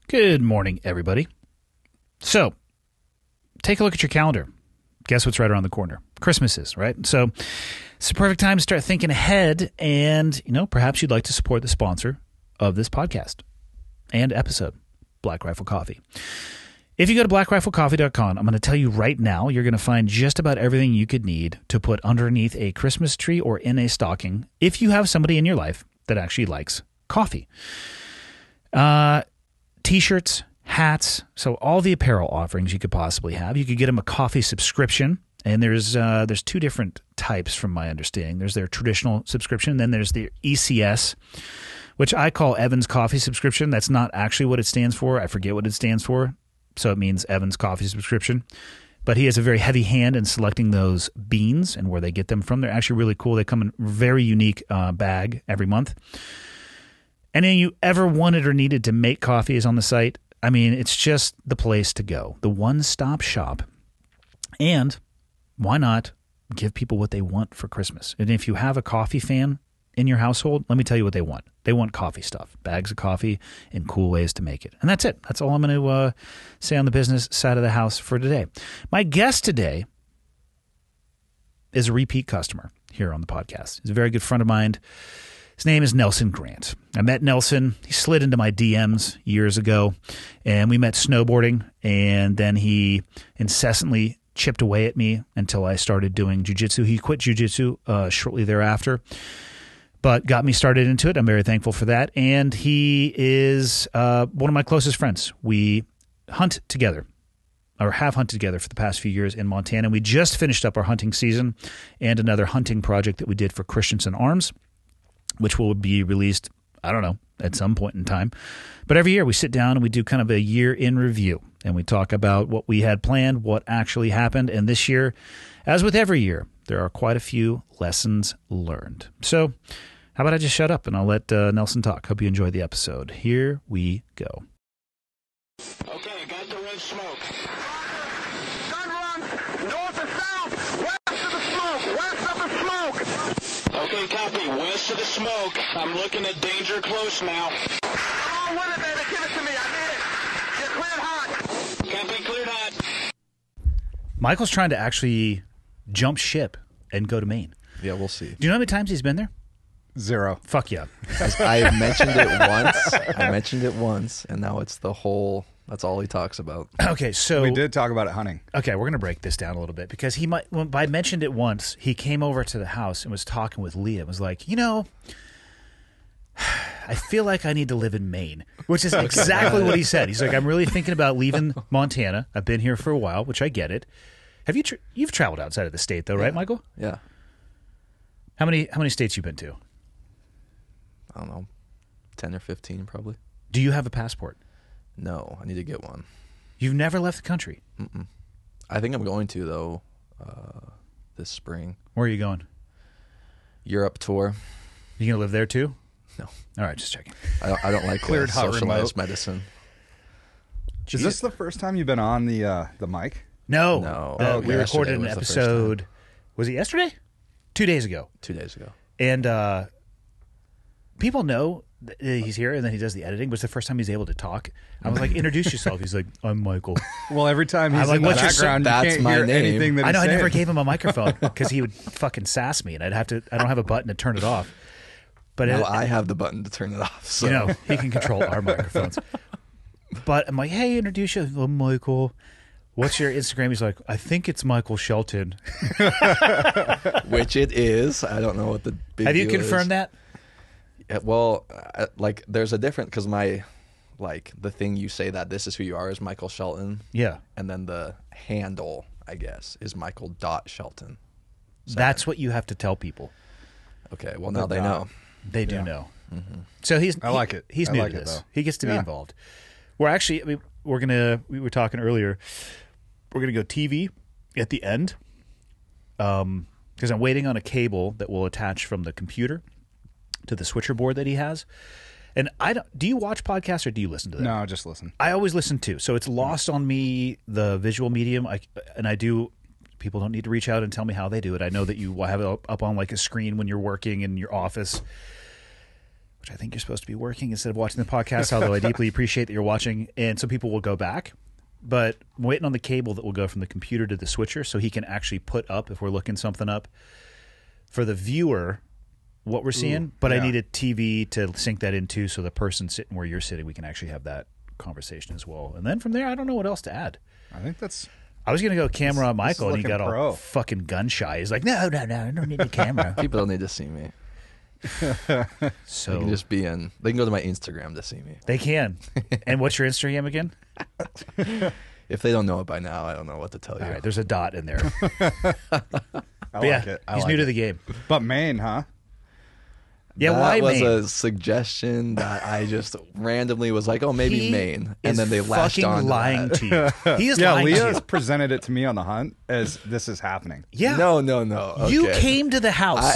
Good morning, everybody. So, take a look at your calendar. Guess what's right around the corner? Christmas is, right? So, it's the perfect time to start thinking ahead and, perhaps you'd like to support the sponsor of this podcast and episode, Black Rifle Coffee. If you go to blackriflecoffee.com, I'm going to tell you right now, you're going to find just about everything you could need to put underneath a Christmas tree or in a stocking if you have somebody in your life that actually likes coffee. T-shirts, hats, so all the apparel offerings you could possibly have. You could get them a coffee subscription, and there's two different types from my understanding. There's their traditional subscription, and then there's the ECS, which I call Evan's Coffee Subscription. That's not actually what it stands for. I forget what it stands for, so it means Evan's Coffee Subscription. But he has a very heavy hand in selecting those beans and where they get them from. They're actually really cool. They come in a very unique bag every month. Anything you ever wanted or needed to make coffee is on the site. I mean, it's just the place to go, the one-stop shop. And why not give people what they want for Christmas? And if you have a coffee fan in your household, let me tell you what they want. They want coffee stuff, bags of coffee, and cool ways to make it. And that's it. That's all I'm going to say on the business side of the house for today. My guest today is a repeat customer here on the podcast. He's a very good friend of mine. His name is Nelson Grant. I met Nelson. He slid into my DMs years ago, and we met snowboarding, and then he incessantly chipped away at me until I started doing jiu-jitsu. He quit jiu-jitsu shortly thereafter, but got me started into it. I'm very thankful for that, and he is one of my closest friends. We hunt together, or have hunted together for the past few years in Montana. We just finished up our hunting season and another hunting project that we did for Christensen Arms, which will be released, I don't know, at some point in time. But every year we sit down and we do kind of a year in review, and we talk about what we had planned, what actually happened. And this year, as with every year, there are quite a few lessons learned. So how about I just shut up and I'll let Nelson talk. Hope you enjoyed the episode. Here we go. Okay, got the red smoke. Gun run, north and south, west of the smoke, west of the smoke. Okay, copy. West of the smoke. I'm looking at danger close now. Come on with it, baby. Give it to me. I need it. You're cleared hot. Copy, cleared hot. Michael's trying to actually jump ship and go to Maine. Yeah, we'll see. Do you know how many times he's been there? 0. Fuck yeah. I mentioned it once. And now it's the whole. That's all he talks about. Okay, so We did talk about it hunting. Okay, we're going to break this down a little bit because he might. When I mentioned it once, he came over to the house and was talking with Leah. It was like, I feel like I need to live in Maine, which is exactly what he said. He's like, I'm really thinking about leaving Montana. I've been here for a while, which I get it. Have you? You've traveled outside of the state, though, right, Michael? Yeah. How many states you been to? I don't know, 10 or 15 probably. Do you have a passport? No, I need to get one. You've never left the country? Mm-mm. I think I'm going to, though, this spring. Where are you going? Europe tour. You going to live there, too? No. All right, just checking. I don't like Cleared hot socialized remote. medicine. Is this the first time you've been on the mic? No. No. We Yesterday recorded an was the first episode. time. Was it yesterday? 2 days ago. 2 days ago. And people know that he's here and then he does the editing, but it's the first time he's able to talk. I was like, introduce yourself. He's like, I'm Michael. Well, every time he's I'm like, in the what's your background, you That's can't my hear name. anything that I he's know, I saying. never gave him a microphone because he would fucking sass me and I don't have a button to turn it off. But No, I have the button to turn it off. So. he can control our microphones. But I'm like, hey, introduce you. I'm Michael. What's your Instagram? He's like, I think it's Michael Shelton. Which it is. I don't know what the big Have you deal confirmed is. that? Yeah, well, there's a different, because the thing you say that this is who you are is Michael Shelton. Yeah. And then the handle, I guess, is Michael.Shelton. So, That's what you have to tell people. okay, well, now they know. They do know. Mm-hmm. So I like it. He's I new like to it, this. though. He gets to be Yeah. involved. We're actually, we were talking earlier, we're going to go TV at the end because I'm waiting on a cable that will attach from the computer to the switcher board that he has. And do you watch podcasts or do you listen to them? No, just listen. I always listen too. So it's lost on me, the visual medium. People don't need to reach out and tell me how they do it. I know that you have it up on like a screen when you're working in your office. which I think you're supposed to be working instead of watching the podcast, although I deeply appreciate that you're watching. And some people will go back. But I'm waiting on the cable that will go from the computer to the switcher so he can actually put up, if we're looking something up, for the viewer what we're seeing. But I need a TV to sync that in too, so the person sitting where you're sitting, we can actually have that conversation as well. And then from there, I don't know what else to add. I think that's... I was going to go camera on Michael, and he got pro. all fucking gun shy. He's like, no, I don't need a camera. People don't need to see me. So They can just be in. They can go to my Instagram to see me. They can. And what's your Instagram again? If they don't know it by now, I don't know what to tell you. All right, there's a dot in there. I like it. He's new to the game. But Maine, huh? Yeah, that why was Maine? a suggestion that I just randomly was like, oh, maybe He Maine. is And then they latched fucking on to lying that. to you. He is Yeah, lying to Leah you. presented it to me on the hunt as this is happening. Yeah. No. Okay. You came to the house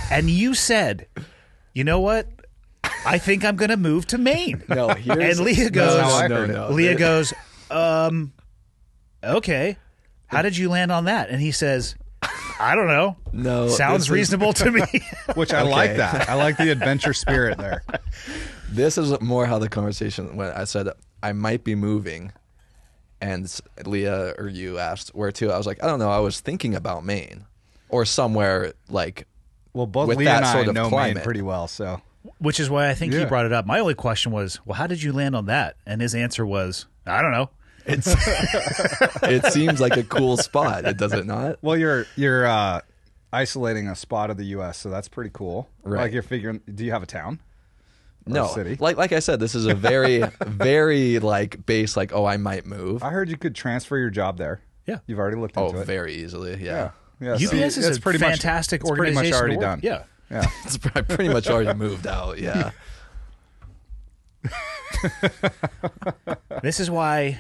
and you said, you know what? I think I'm going to move to Maine. No, here's... And Leah goes, That's how I heard it. Leah goes, okay. How did you land on that? And he says, I don't know. No. Sounds this is- reasonable to me. Which I like that. I like the adventure spirit there. This is more how the conversation went. I said, I might be moving. And Leah or you asked where to. I was like, I don't know. I was thinking about Maine or somewhere like... Well, both With Leah that and I sort of know Maine climate. pretty well, so... Which is why I think he Yeah. brought it up. My only question was, well, how did you land on that? And his answer was, I don't know. It seems like a cool spot. Does it not? Well, you're isolating a spot of the U.S., so that's pretty cool. Right. Like you're figuring, do you have a town? Or No. a city? Like I said, this is a very, very like base, like, oh, I might move. I heard you could transfer your job there. Yeah. You've already looked Oh, into it. very easily. Yeah. Yeah. UPS so is it's a pretty much- fantastic it's pretty organization. much already to work. done. Yeah. Yeah. I pretty much already moved out. Yeah. This is why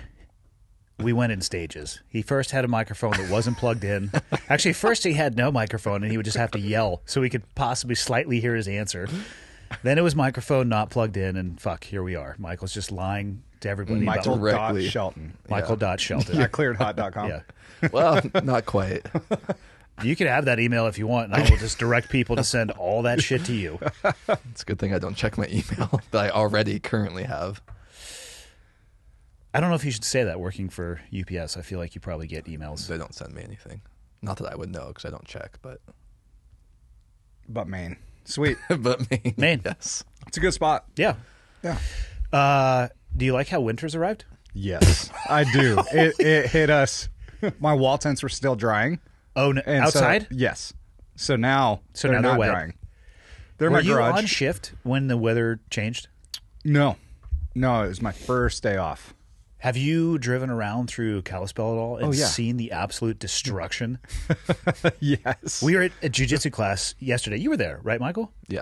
we went in stages. He first had a microphone that wasn't plugged in. Actually, first he had no microphone, and he would just have to yell so we could possibly slightly hear his answer. Then it was microphone not plugged in, and fuck, here we are. Michael's just lying to everybody. Michael about Directly. Shelton. Michael Dot Shelton. At clearedhot.com. Yeah. Well, not quite. You can have that email if you want, and I will just direct people to send all that shit to you. It's a good thing I don't check my email that I already currently have. I don't know if you should say that working for UPS. I feel like you probably get emails. They don't send me anything. Not that I would know because I don't check, but But Maine. Sweet. but Maine. Maine. Yes. It's a good spot. Yeah. Yeah. Do you like how winter's arrived? Yes, I do. It hit us. My wall tents were still drying. Oh, no, And so- outside? yes. So now So they're now they're not wet. drying. They're Were my you garage. on shift when the weather changed? No, it was my first day off. Have you driven around through Kalispell at all and Oh, yeah. seen the absolute destruction? Yes, We were at a jiu-jitsu class yesterday. You were there, right, Michael? Yeah.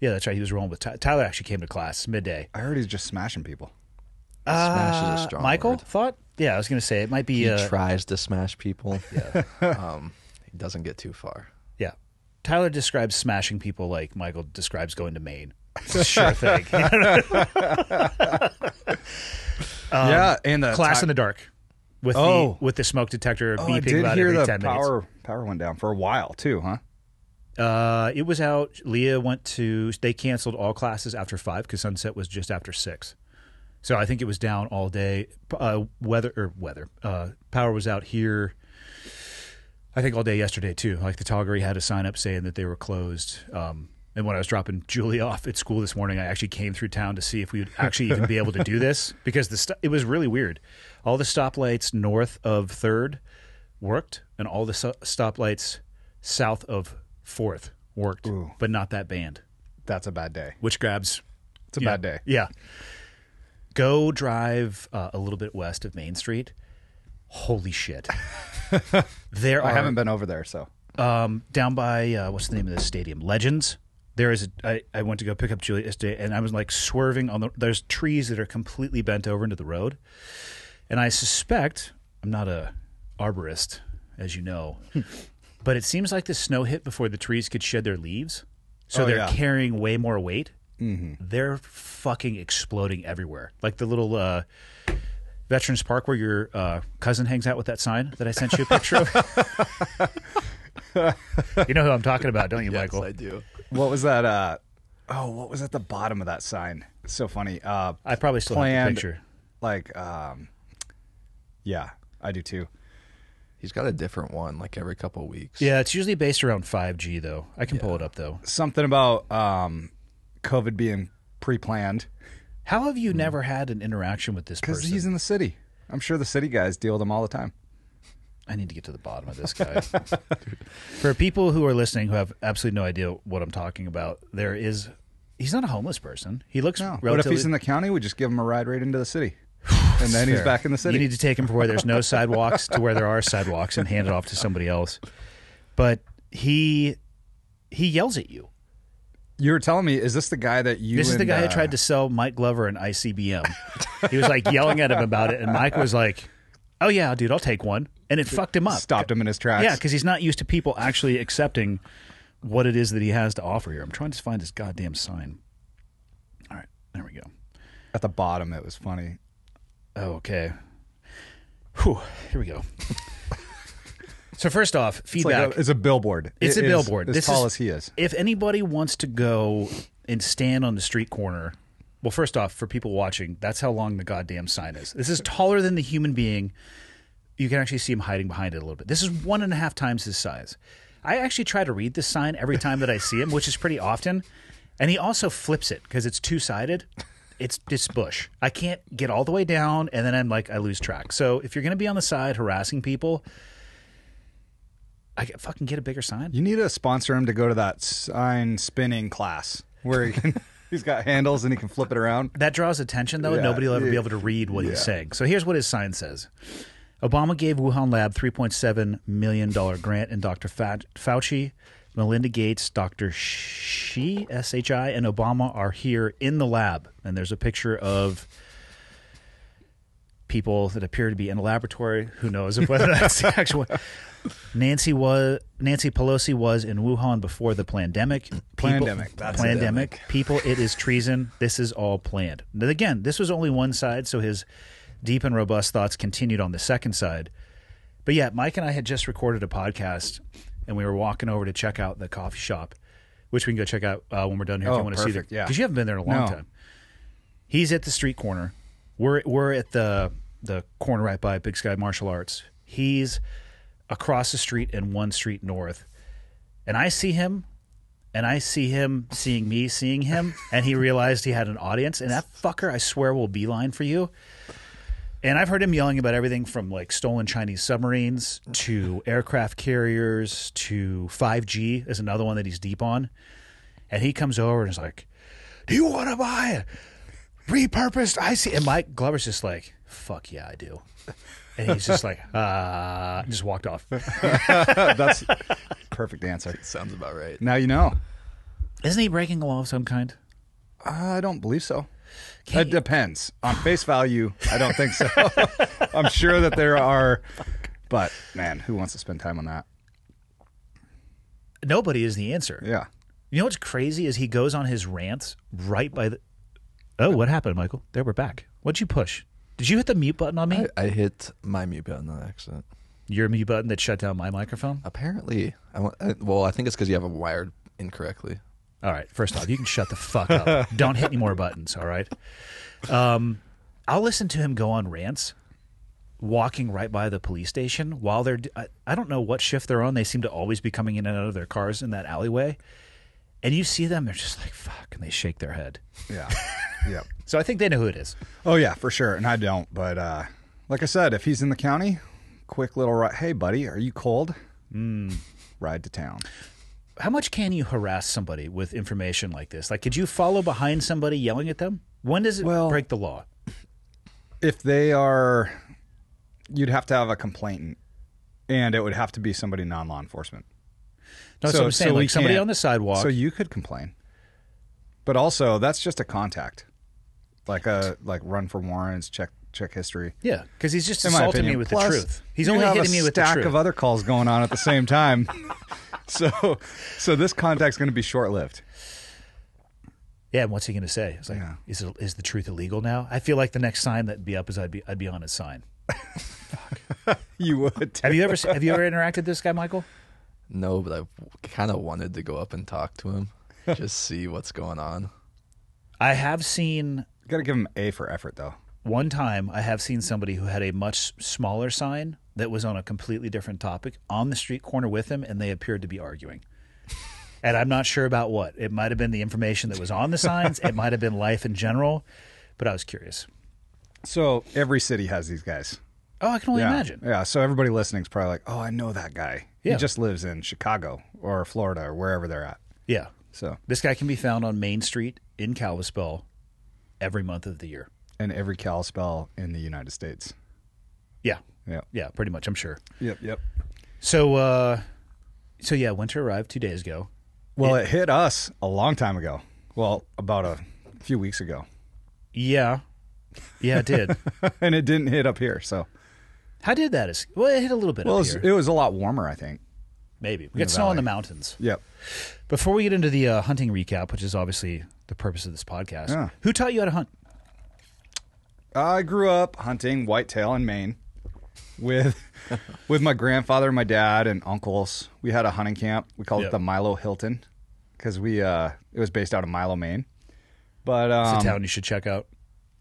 Yeah, that's right. He was rolling with Tyler. Actually came to class midday. I heard he's just smashing people. Smash is a strong Michael word. thought? Yeah, I was going to say it might be. He tries to smash people. Yeah. He doesn't get too far. Yeah, Tyler describes smashing people like Michael describes going to Maine. It's a sure thing. Yeah, and the Class in the dark with the smoke detector I beeping did about hear every the 10 minutes. power went down for a while too, huh? It was out. Leah they canceled all classes after 5 because sunset was just after 6. So I think it was down all day. Power was out here, I think all day yesterday too. Like the Toggery had a sign up saying that they were closed. And when I was dropping Julie off at school this morning, I actually came through town to see if we would actually even be able to do this because it was really weird. All the stoplights north of 3rd worked, and all the stoplights south of 4th worked, but not that band, That's a bad day. which grabs. It's a bad day. Yeah. Go drive a little bit west of Main Street. Holy shit. There I are haven't been over there, so down by what's the name of this stadium? Legends. There is I went to go pick up Julie yesterday, and I was like swerving on there's trees that are completely bent over into the road, and I suspect I'm not a arborist, as you know, but it seems like the snow hit before the trees could shed their leaves, so Oh, they're yeah. carrying way more weight. Mm-hmm. They're fucking exploding everywhere, like the little Veterans Park where your cousin hangs out with that sign that I sent you a picture of. You know who I'm talking about, don't you, Yes, Michael? I do. what was that? what was at the bottom of that sign? It's so funny. I probably still have the picture. Like, yeah, I do too. He's got a different one like every couple of weeks. Yeah, it's usually based around 5G, though. I can pull it up, though. Something about COVID being pre-planned. How have you never had an interaction with this person? Because he's in the city. I'm sure the city guys deal with him all the time. I need to get to the bottom of this guy. For people who are listening who have absolutely no idea what I'm talking about, he's not a homeless person. He looks relatively... But if he's in the county, we just give him a ride right into the city. And then he's back in the city. You need to take him from where there's no sidewalks to where there are sidewalks and hand it off to somebody else. But he yells at you. You were telling me, is this the guy that you... This is the guy who tried to sell Mike Glover an ICBM. He was like yelling at him about it, and Mike was like, oh yeah, dude, I'll take one. And it fucked him up. Stopped him in his tracks. Yeah, because he's not used to people actually accepting what it is that he has to offer here. I'm trying to find his goddamn sign. All right, there we go. At the bottom, it was funny. Oh, okay. Whew, here we go. So first off, feedback. It's a billboard. It's a billboard. As tall as he is. If anybody wants to go and stand on the street corner, well, first off, for people watching, that's how long the goddamn sign is. This is taller than the human being. You can actually see him hiding behind it a little bit. This is 1.5 times his size. I actually try to read this sign every time that I see him, which is pretty often. And he also flips it because it's two-sided. It's bush. I can't get all the way down, and then I lose track. So if you're going to be on the side harassing people, fucking get a bigger sign. You need to sponsor him to go to that sign spinning class where he's got handles and he can flip it around. That draws attention, though. Yeah, nobody will ever be able to read what he's saying. So here's what his sign says. Obama gave Wuhan Lab $3.7 million grant, and Dr. Fauci, Melinda Gates, Dr. Shi, S-H-I, and Obama are here in the lab. And there's a picture of people that appear to be in a laboratory. Who knows whether that's the actual... Nancy Pelosi was in Wuhan before the pandemic. Pandemic. People, it is treason. This is all planned. But again, this was only one side, so his deep and robust thoughts continued on the second side. But yeah, Mike and I had just recorded a podcast, and we were walking over to check out the coffee shop, which we can go check out when we're done here if you want to see it. Because you haven't been there in a long time. He's at the street corner. We're at the corner right by Big Sky Martial Arts. He's across the street and one street north. And I see him, and I see him seeing me seeing him, and he realized he had an audience. And that fucker, I swear, will beeline for you. And I've heard him yelling about everything from like stolen Chinese submarines to aircraft carriers to 5G is another one that he's deep on. And he comes over and is like, do you want to buy a repurposed IC? And Mike Glover's just like, fuck yeah, I do. And he's just like, just walked off. That's perfect answer. Sounds about right. Now you know. Isn't he breaking a law of some kind? I don't believe so. It depends. On face value, I don't think so. I'm sure that there are, but man, who wants to spend time on that? Nobody is the answer. Yeah. You know what's crazy is he goes on his rants right by the... Oh, what happened, Michael? There, we're back. What'd you push? Did you hit the mute button on me? I hit my mute button on accident. Your mute button that shut down my microphone? Apparently. I think it's because you have it wired incorrectly. All right. First off, you can shut the fuck up. Don't hit any more buttons, all right? I'll listen to him go on rants walking right by the police station while they're... I don't know what shift they're on. They seem to always be coming in and out of their cars in that alleyway. And you see them, they're just like, fuck, and they shake their head. Yeah. Yeah. So I think they know who it is. Oh, yeah, for sure. And I don't. But like I said, if he's in the county, quick little ride. Hey, buddy, are you cold? Ride to town. How much can you harass somebody with information like this? Like, could you follow behind somebody yelling at them? When does it break the law? If they are, you'd have to have a complainant, and it would have to be somebody non-law enforcement. No, so I'm saying, like somebody on the sidewalk. So you could complain. But also, that's just a contact. Like run for warrants, check history. Yeah, because he's just assaulting me with the truth. He's only hitting me with the truth. You have a stack of other calls going on at the same time. So this contact's going to be short-lived. Yeah, and what's he going to say? It's like, is the truth illegal now? I feel like the next sign that'd be up is I'd be on his sign. Fuck. You would. Have you ever interacted with this guy, Michael? No, but I kind of wanted to go up and talk to him. Just see what's going on. I have seen Got to give them A for effort, though. one time. I have seen somebody who had a much smaller sign that was on a completely different topic on the street corner with him, and they appeared to be arguing. And I'm not sure about what. It might have been the information that was on the signs. It might have been life in general, but I was curious. So every city has these guys. Oh, I can only Yeah. imagine. Yeah. So everybody listening is probably like, oh, I know that guy. Yeah. He just lives in Chicago or Florida or wherever they're at. Yeah. So, This guy can be found on Main Street in Kalispell every month of the year. and every Kalispell in the United States. Yeah. Yeah. Yeah, pretty much, I'm sure. Yep. So yeah, winter arrived 2 days ago. Well, it hit us a long time ago. Well, about a few weeks ago. Yeah. Yeah, it did. And it didn't hit up here. So, How did that? Well, it hit a little bit well, up here. it was a lot warmer, I think. Maybe. We the got snow in valley. the mountains. Yep. Before we get into the hunting recap, which is obviously the purpose of this podcast, Yeah. who taught you how to hunt? I grew up hunting whitetail in Maine with my grandfather, my dad, and uncles. We had a hunting camp. We called Yep. it the Milo Hilton because it was based out of Milo, Maine. But It's a town you should check out.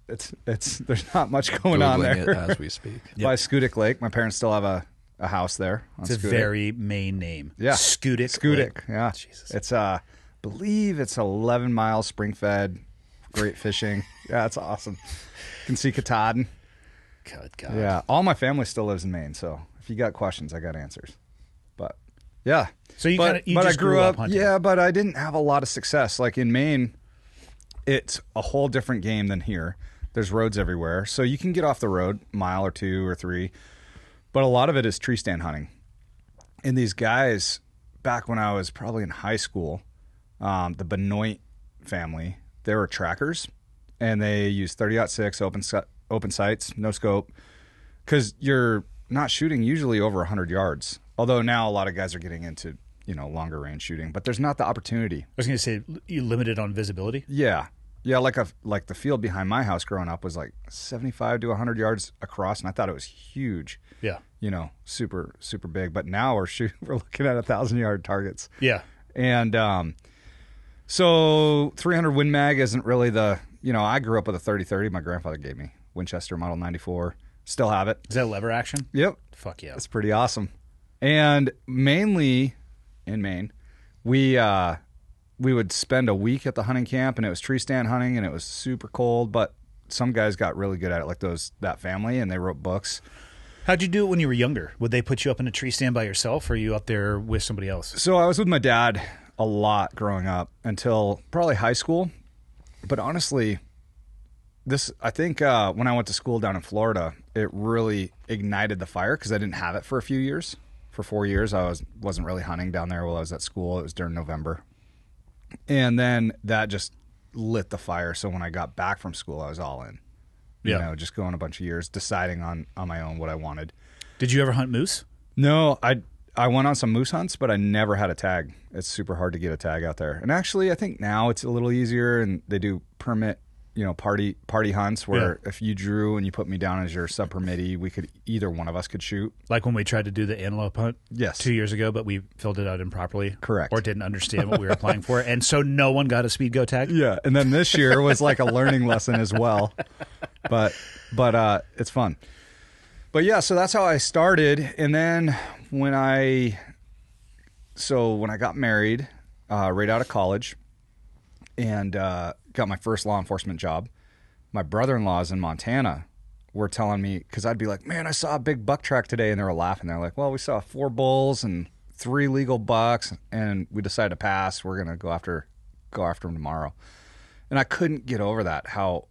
it's there's not much going on Googling there. it as we speak. By Schoodic Lake. My parents still have a house there. On It's a Schoodic. very Main name. Yeah. Schoodic. Schoodic, Lake. yeah. Jesus. It's believe it's 11 miles spring fed. Great fishing. Yeah, it's awesome. You can see Katahdin. God. Yeah, all my family still lives in Maine, so if you got questions, I got answers. But yeah, So you but just I grew up hunting. Yeah, but I didn't have a lot of success. Like in Maine, it's a whole different game than here. There's roads everywhere, so you can get off the road a mile or 2 or 3, but a lot of it is tree stand hunting. And these guys, back when I was probably in high school, the Benoit family, they were trackers, and they used 30-06 open sights, no scope, because you're not shooting usually over 100 yards. Although now a lot of guys are getting into longer range shooting, but there's not the opportunity. I was going to say, you limited on visibility? Yeah, like the field behind my house growing up was like 75 to 100 yards across, and I thought it was huge. Yeah. Super big. But now we're looking at 1,000-yard targets. Yeah. And so 300 Win Mag isn't really the, I grew up with a 30-30 my grandfather gave me. Winchester Model 94. Still have it. Is that lever action? Yep. Fuck yeah. It's pretty awesome. And mainly in Maine, we would spend a week at the hunting camp, and it was tree stand hunting, and it was super cold, but some guys got really good at it, like that family, and they wrote books. How'd you do it when you were younger? Would they put you up in a tree stand by yourself, or are you up there with somebody else? So I was with my dad a lot growing up until probably high school. But honestly, I think when I went to school down in Florida, it really ignited the fire because I didn't have it for a few years. For 4 years, I wasn't really hunting down there while I was at school. It was during November. And then that just lit the fire. So when I got back from school, I was all in. Yeah. Just going a bunch of years, deciding on my own what I wanted. Did you ever hunt moose? No, I went on some moose hunts, but I never had a tag. It's super hard to get a tag out there. And actually, I think now it's a little easier, and they do permit, party hunts where if you drew and you put me down as your sub-permittee, either one of us could shoot. Like when we tried to do the antelope hunt Yes. 2 years ago, but we filled it out improperly. Correct. Or didn't understand what we were applying for. And so no one got a speed go tag? Yeah, and then this year was like a learning lesson as well. But it's fun. But yeah, so that's how I started. And then when I got married, right out of college, and got my first law enforcement job, my brother-in-laws in Montana were telling me, because I'd be like, man, I saw a big buck track today, and they were laughing. They're like, well, we saw 4 bulls and 3 legal bucks, and we decided to pass. We're gonna go after them tomorrow. And I couldn't get over that, how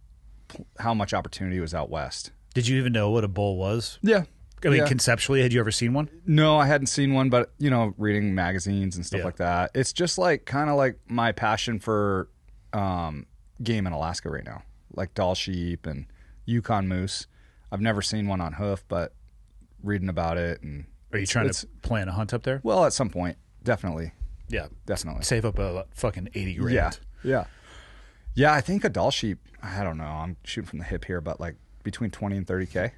much opportunity was out west. Did you even know what a bull was? Yeah. I mean, Yeah. conceptually, had you ever seen one? No, I hadn't seen one, but reading magazines and stuff Yeah. like that. It's just kind of like my passion for game in Alaska right now, like Dall sheep and Yukon moose. I've never seen one on hoof, but reading about it, and Are you trying to plan a hunt up there? well, at some point, definitely. Yeah. Definitely. Save up a fucking 80 grand. Yeah. I think a Dall sheep, I don't know, I'm shooting from the hip here, but like between 20 and 30K.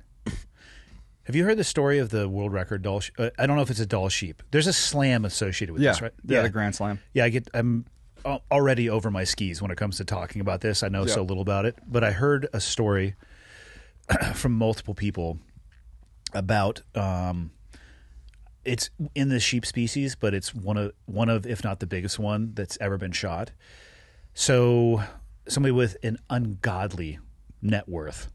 Have you heard the story of the world record Dall sheep? I don't know if it's a Dall sheep. There's a slam associated with Yeah. this, right? Yeah, the Grand Slam. Yeah, already over my skis when it comes to talking about this. I know so little about it, but I heard a story from multiple people about it's in the sheep species, but it's one of if not the biggest one that's ever been shot. So somebody with an ungodly net worth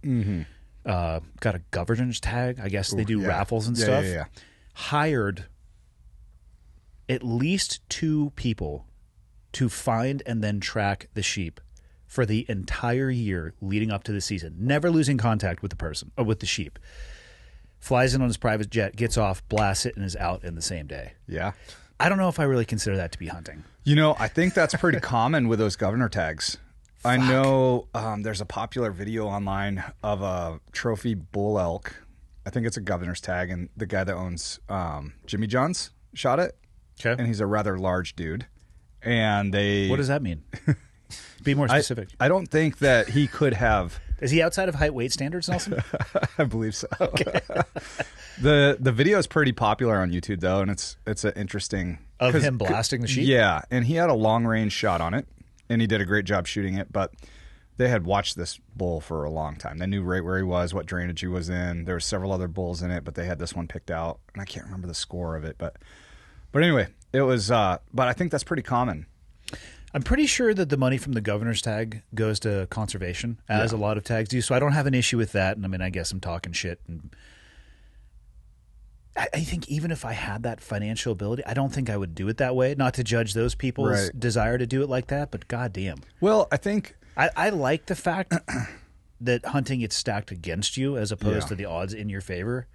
got a governance tag. I guess they do raffles and stuff. Hired at least 2 people to find and then track the sheep for the entire year leading up to the season, never losing contact with the person or with the sheep. Flies in on his private jet, gets off, blasts it, and is out in the same day. Yeah. I don't know if I really consider that to be hunting. You know, I think that's pretty common with those governor tags. I know there's a popular video online of a trophy bull elk. I think it's a governor's tag, and the guy that owns Jimmy John's shot it. Okay. And he's a rather large dude. And they... What does that mean? Be more specific. I don't think that he could have... Is he outside of height weight standards, Nelson? I believe so. Okay. The video is pretty popular on YouTube, though, and it's an interesting... Of him blasting the sheep? Yeah, and he had a long-range shot on it, and he did a great job shooting it, but they had watched this bull for a long time. They knew right where he was, what drainage he was in. There were several other bulls in it, but they had this one picked out, and I can't remember the score of it, but anyway, it was... but I think that's pretty common. I'm pretty sure that the money from the governor's tag goes to conservation, as a lot of tags do. So I don't have an issue with that. And I mean, I guess I'm talking shit. And I think even if I had that financial ability, I don't think I would do it that way. Not to judge those people's desire to do it like that, but goddamn. Well, I think I like the fact that hunting gets stacked against you as opposed to the odds in your favor.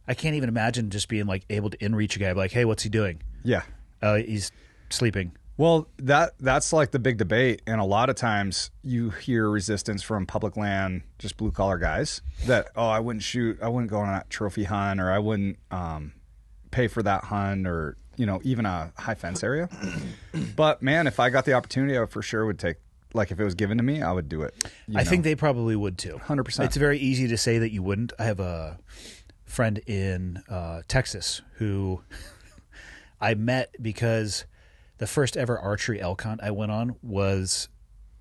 I can't even imagine just being like able to in-reach a guy, like, hey, what's he doing? Yeah, he's sleeping. Well, that's like the big debate, and a lot of times you hear resistance from public land, just blue collar guys that, I wouldn't shoot, I wouldn't go on a trophy hunt, or I wouldn't pay for that hunt, or even a high fence area. But man, if I got the opportunity, I for sure would take. Like if it was given to me, I would do it. I think they probably would too. 100%. It's very easy to say that you wouldn't. I have a friend in Texas who I met because the first ever archery elk hunt I went on was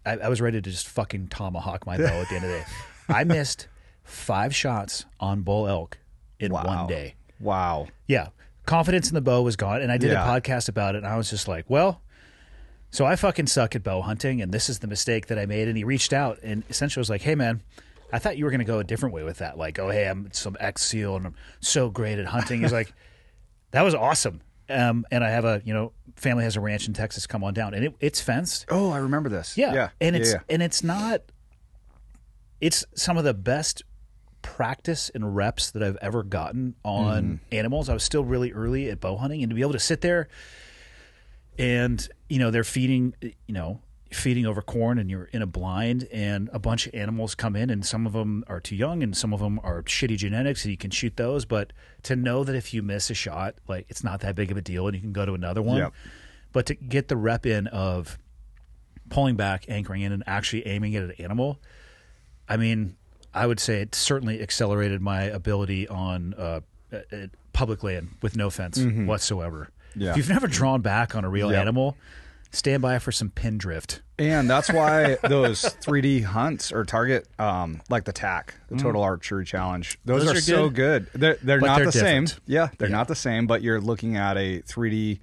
I was ready to just fucking tomahawk my bow at the end of the day. I missed 5 shots on bull elk in one day. Wow. Yeah. Confidence in the bow was gone. And I did a podcast about it. And I was just like, well, so I fucking suck at bow hunting. And this is the mistake that I made. And he reached out and essentially was like, hey, man, I thought you were going to go a different way with that. Like, oh, hey, I'm some ex-SEAL and I'm so great at hunting. He's like, that was awesome. And I have family has a ranch in Texas. Come on down, and it's fenced. Oh, I remember this. Yeah. And it's not. It's some of the best practice and reps that I've ever gotten on animals. I was still really early at bow hunting, and to be able to sit there, and they're feeding over corn, and you're in a blind, and a bunch of animals come in, and some of them are too young, and some of them are shitty genetics, and you can shoot those. But to know that if you miss a shot, like it's not that big of a deal, and you can go to another one. Yep. But to get the rep in of pulling back, anchoring in, and actually aiming at an animal, I mean, I would say it certainly accelerated my ability on public land with no fence whatsoever. Yeah. If you've never drawn back on a real animal, stand by for some pin drift. And that's why those 3D hunts or target, like the TAC, the Total Archery Challenge, those are so good. They're not the same. Yeah, they're not the same, but you're looking at a 3D,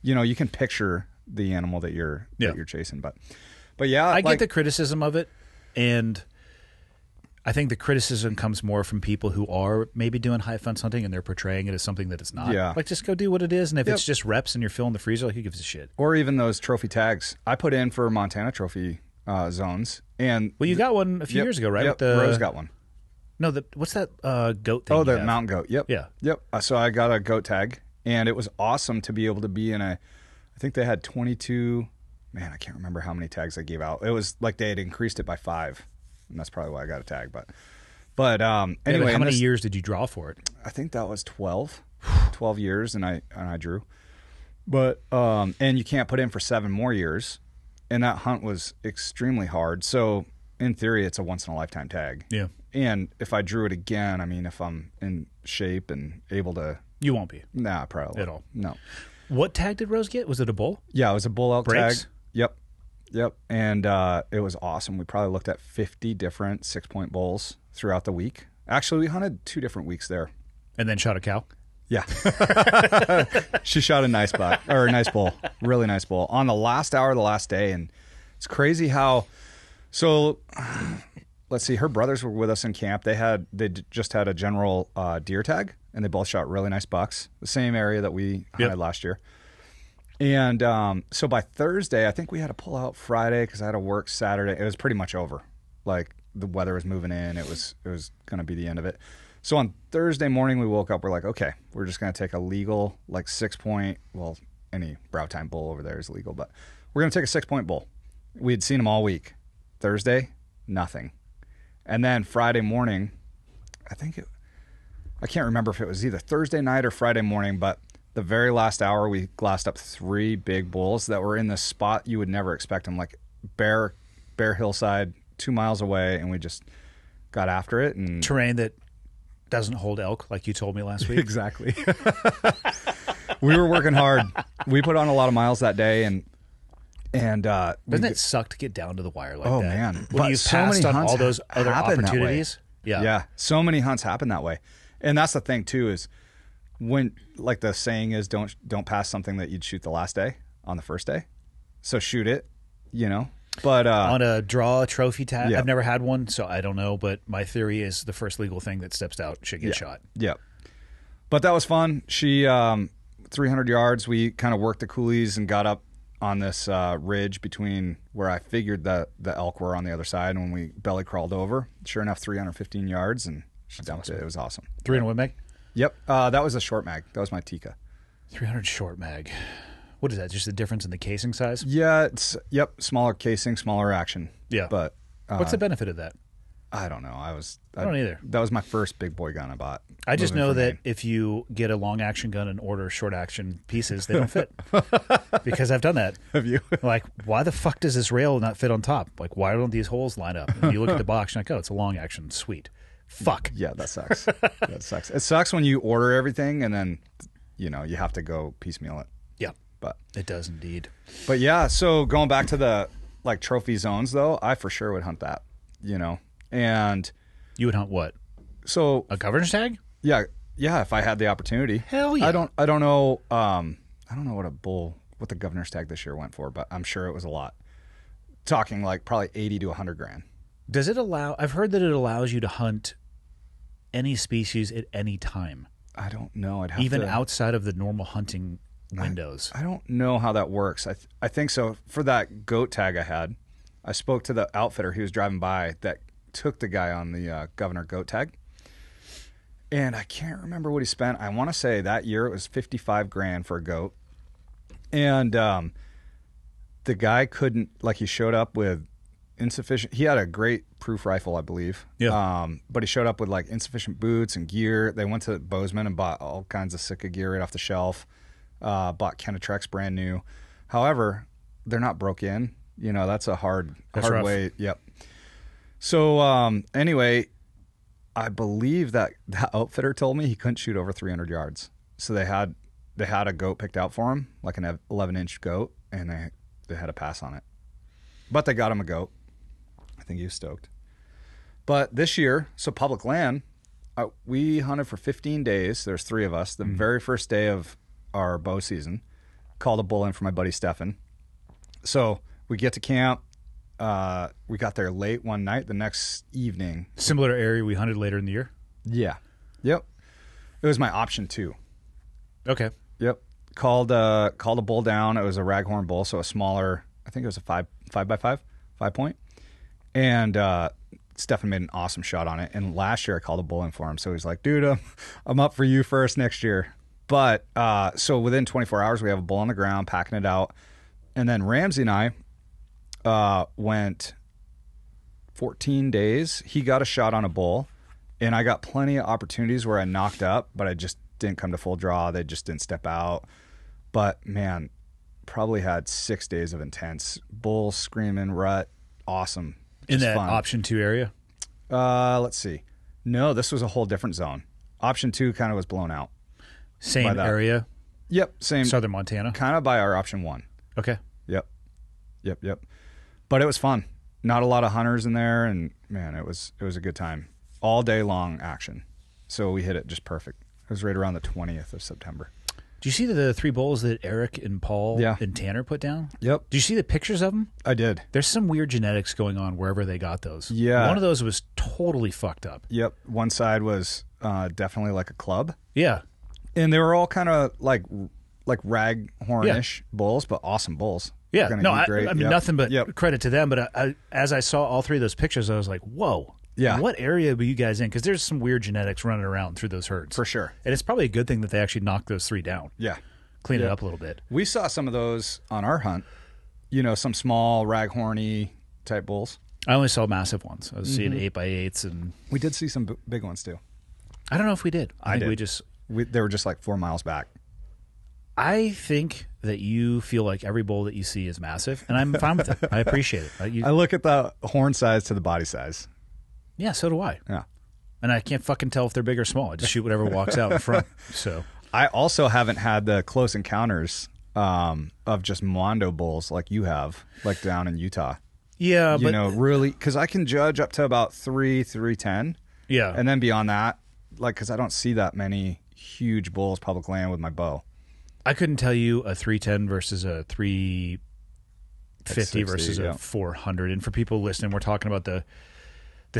you can picture the animal that you're chasing. But yeah. I get the criticism of it, and I think the criticism comes more from people who are maybe doing high fence hunting and they're portraying it as something that it's not. Yeah. Like, just go do what it is. And if it's just reps and you're filling the freezer, like, who gives a shit? Or even those trophy tags. I put in for Montana trophy zones. And well, you got one a few years ago, right? Yep, Rose got one. No, what's that goat thing? Oh, the mountain goat. Yep. Yeah. Yep. So I got a goat tag, and it was awesome to be able to be in I think they had 22, man, I can't remember how many tags they gave out. It was like they had increased it by 5, and that's probably why I got a tag. But anyway, how many years did you draw for it? I think that was 12 years, and I drew. But and you can't put in for 7 more years, and that hunt was extremely hard. So in theory, it's a once in a lifetime tag. Yeah. And if I drew it again, I mean, if I'm in shape and able to, you won't be. Nah, probably at all. No. What tag did Rose get? Was it a bull? Yeah, it was a bull elk Brakes? tag. Yep. Yep. And it was awesome. We probably looked at 50 different 6-point bulls throughout the week. Actually, we hunted 2 different weeks there. And then shot a cow? Yeah. She shot a nice buck, or a nice bull. Really nice bull. On the last hour of the last day. And it's crazy how... So, let's see. Her brothers were with us in camp. They just had a general deer tag, and they both shot really nice bucks. The same area that we hunted last year. And so by Thursday, I think we had to pull out Friday because I had to work Saturday. It was pretty much over. Like, the weather was moving in. It was going to be the end of it. So on Thursday morning, we woke up. We're like, okay, we're just going to take a legal, like, 6-point. Well, any brow tine bull over there is legal, but we're going to take a 6-point bull. We had seen them all week. Thursday, nothing. And then Friday morning, I can't remember if it was either Thursday night or Friday morning, but the very last hour, we glassed up 3 big bulls that were in this spot you would never expect them, like bare hillside, 2 miles away, and we just got after it. And terrain that doesn't hold elk, like you told me last week. Exactly. We were working hard. We put on a lot of miles that day, and doesn't it suck to get down to the wire like that? Oh man, when you've passed on all those other opportunities. Yeah, so many hunts happen that way, and that's the thing too is when, like the saying is, don't pass something that you'd shoot the last day on the first day. So shoot it, But on a draw trophy tag, yeah. I've never had one, so I don't know. But my theory is the first legal thing that steps out should get shot. Yeah, but that was fun. She 300 yards. We kind of worked the coulees and got up on this ridge between where I figured the elk were on the other side, and when we belly crawled over, sure enough, 315 yards, and she dumped it. It was awesome. 300 Win mag? Yep. That was a short mag. That was my Tika. 300 short mag. What is that? Just the difference in the casing size? Yeah. Smaller casing, smaller action. Yeah. But what's the benefit of that? I don't know. I don't either. That was my first big boy gun I bought. I just know that if you get a long action gun and order short action pieces, they don't fit. Because I've done that. Have you? Like, why the fuck does this rail not fit on top? Like, why don't these holes line up? And you look at the box and you're like, oh, it's a long action. Sweet. Fuck. Yeah, that sucks. That sucks. It sucks when you order everything and then, you have to go piecemeal it. Yeah. But it does indeed. But yeah, so going back to the trophy zones though, I for sure would hunt that, And you would hunt what? So a governor's tag? Yeah, if I had the opportunity. Hell yeah. I don't know what the governor's tag this year went for, but I'm sure it was a lot. Talking like probably 80 to 100 grand. Does it allow? I've heard that it allows you to hunt any species at any time. I don't know. Even outside of the normal hunting windows. I don't know how that works. I think so. For that goat tag I had, I spoke to the outfitter who was driving by that took the guy on the governor goat tag. And I can't remember what he spent. I want to say that year it was 55 grand for a goat. And the guy couldn't, he showed up with insufficient. He had a great proof rifle, I believe. Yeah. But he showed up with insufficient boots and gear. They went to Bozeman and bought all kinds of Sitka gear right off the shelf. Bought Kenetrex brand new. However, they're not broke in. That's a hard rough. way. Yep. So anyway, I believe that outfitter told me he couldn't shoot over 300 yards. So they had a goat picked out for him, like an 11-inch goat, and they had a pass on it. But they got him a goat. I think he was stoked. But this year, so public land, we hunted for 15 days. There's 3 of us. The very first day of our bow season, called a bull in for my buddy Stefan. So we get to camp. We got there late one night. The next evening, similar area we hunted later in the year. Yeah. Yep. It was my option 2. Okay. Yep. Called a bull down. It was a raghorn bull, so a smaller. I think it was a 5x5 point. And Stefan made an awesome shot on it. And last year I called a bull in for him, so he's like, "Dude, I'm up for you first next year." But so within 24 hours we have a bull on the ground, packing it out, and then Ramsey and I went 14 days. He got a shot on a bull, and I got plenty of opportunities where I knocked up, but I just didn't come to full draw. They just didn't step out. But man, probably had 6 days of intense bull screaming, rut, awesome. In Just that fun. option 2 area? Let's see. No, this was a whole different zone. Option 2 kind of was blown out. Same area? Yep, same. Southern Montana? Kind of by our option 1. Okay. Yep. But it was fun. Not a lot of hunters in there, and man, it was a good time. All day long action. So we hit it just perfect. It was right around the 20th of September. Do you see the 3 bulls that Eric and Paul and Tanner put down? Yep. Do you see the pictures of them? I did. There's some weird genetics going on wherever they got those. Yeah. One of those was totally fucked up. Yep. One side was definitely like a club. Yeah. And they were all kind of like raghorn-ish bulls, but awesome bulls. Yeah. Gonna No, eat great. I mean, nothing but credit to them. But as I saw all 3 of those pictures, I was like, whoa. Yeah. What area were you guys in? Because there's some weird genetics running around through those herds. For sure. And it's probably a good thing that they actually knocked those 3 down. Yeah. Clean it up a little bit. We saw some of those on our hunt. Some small raghorny type bulls. I only saw massive ones. I was seeing 8x8s, and We did see some big ones too. I don't know if we did. I think did. They were just like 4 miles back. I think that you feel like every bull that you see is massive, and I'm fine with it. I appreciate it. I look at the horn size to the body size. Yeah, so do I. Yeah. And I can't fucking tell if they're big or small. I just shoot whatever walks out in front. So I also haven't had the close encounters of just mondo bulls like you have, like down in Utah. yeah, but Really, because I can judge up to about 310. yeah, And then beyond that, like, because I don't see that many huge bulls public land with my bow. I couldn't tell you a 310 versus a 350 versus a 400. And for people listening, we're talking about the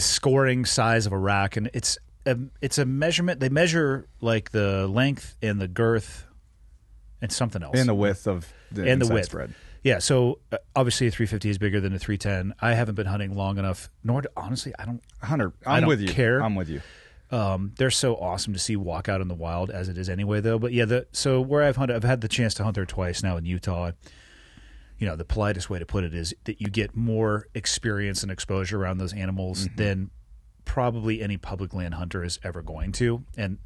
scoring size of a rack, and it's a measurement. They measure like the length and the girth and something else, And the width of the inside spread. Yeah, so obviously a 350 is bigger than a 310. I haven't been hunting long enough, honestly, I don't. Hunter, I don't with you. care. I'm with you. They're so awesome to see walk out in the wild as it is anyway, though. But yeah, so where I've hunted, I've had the chance to hunt there twice now in Utah. The politest way to put it is that you get more experience and exposure around those animals than probably any public land hunter is ever going to. And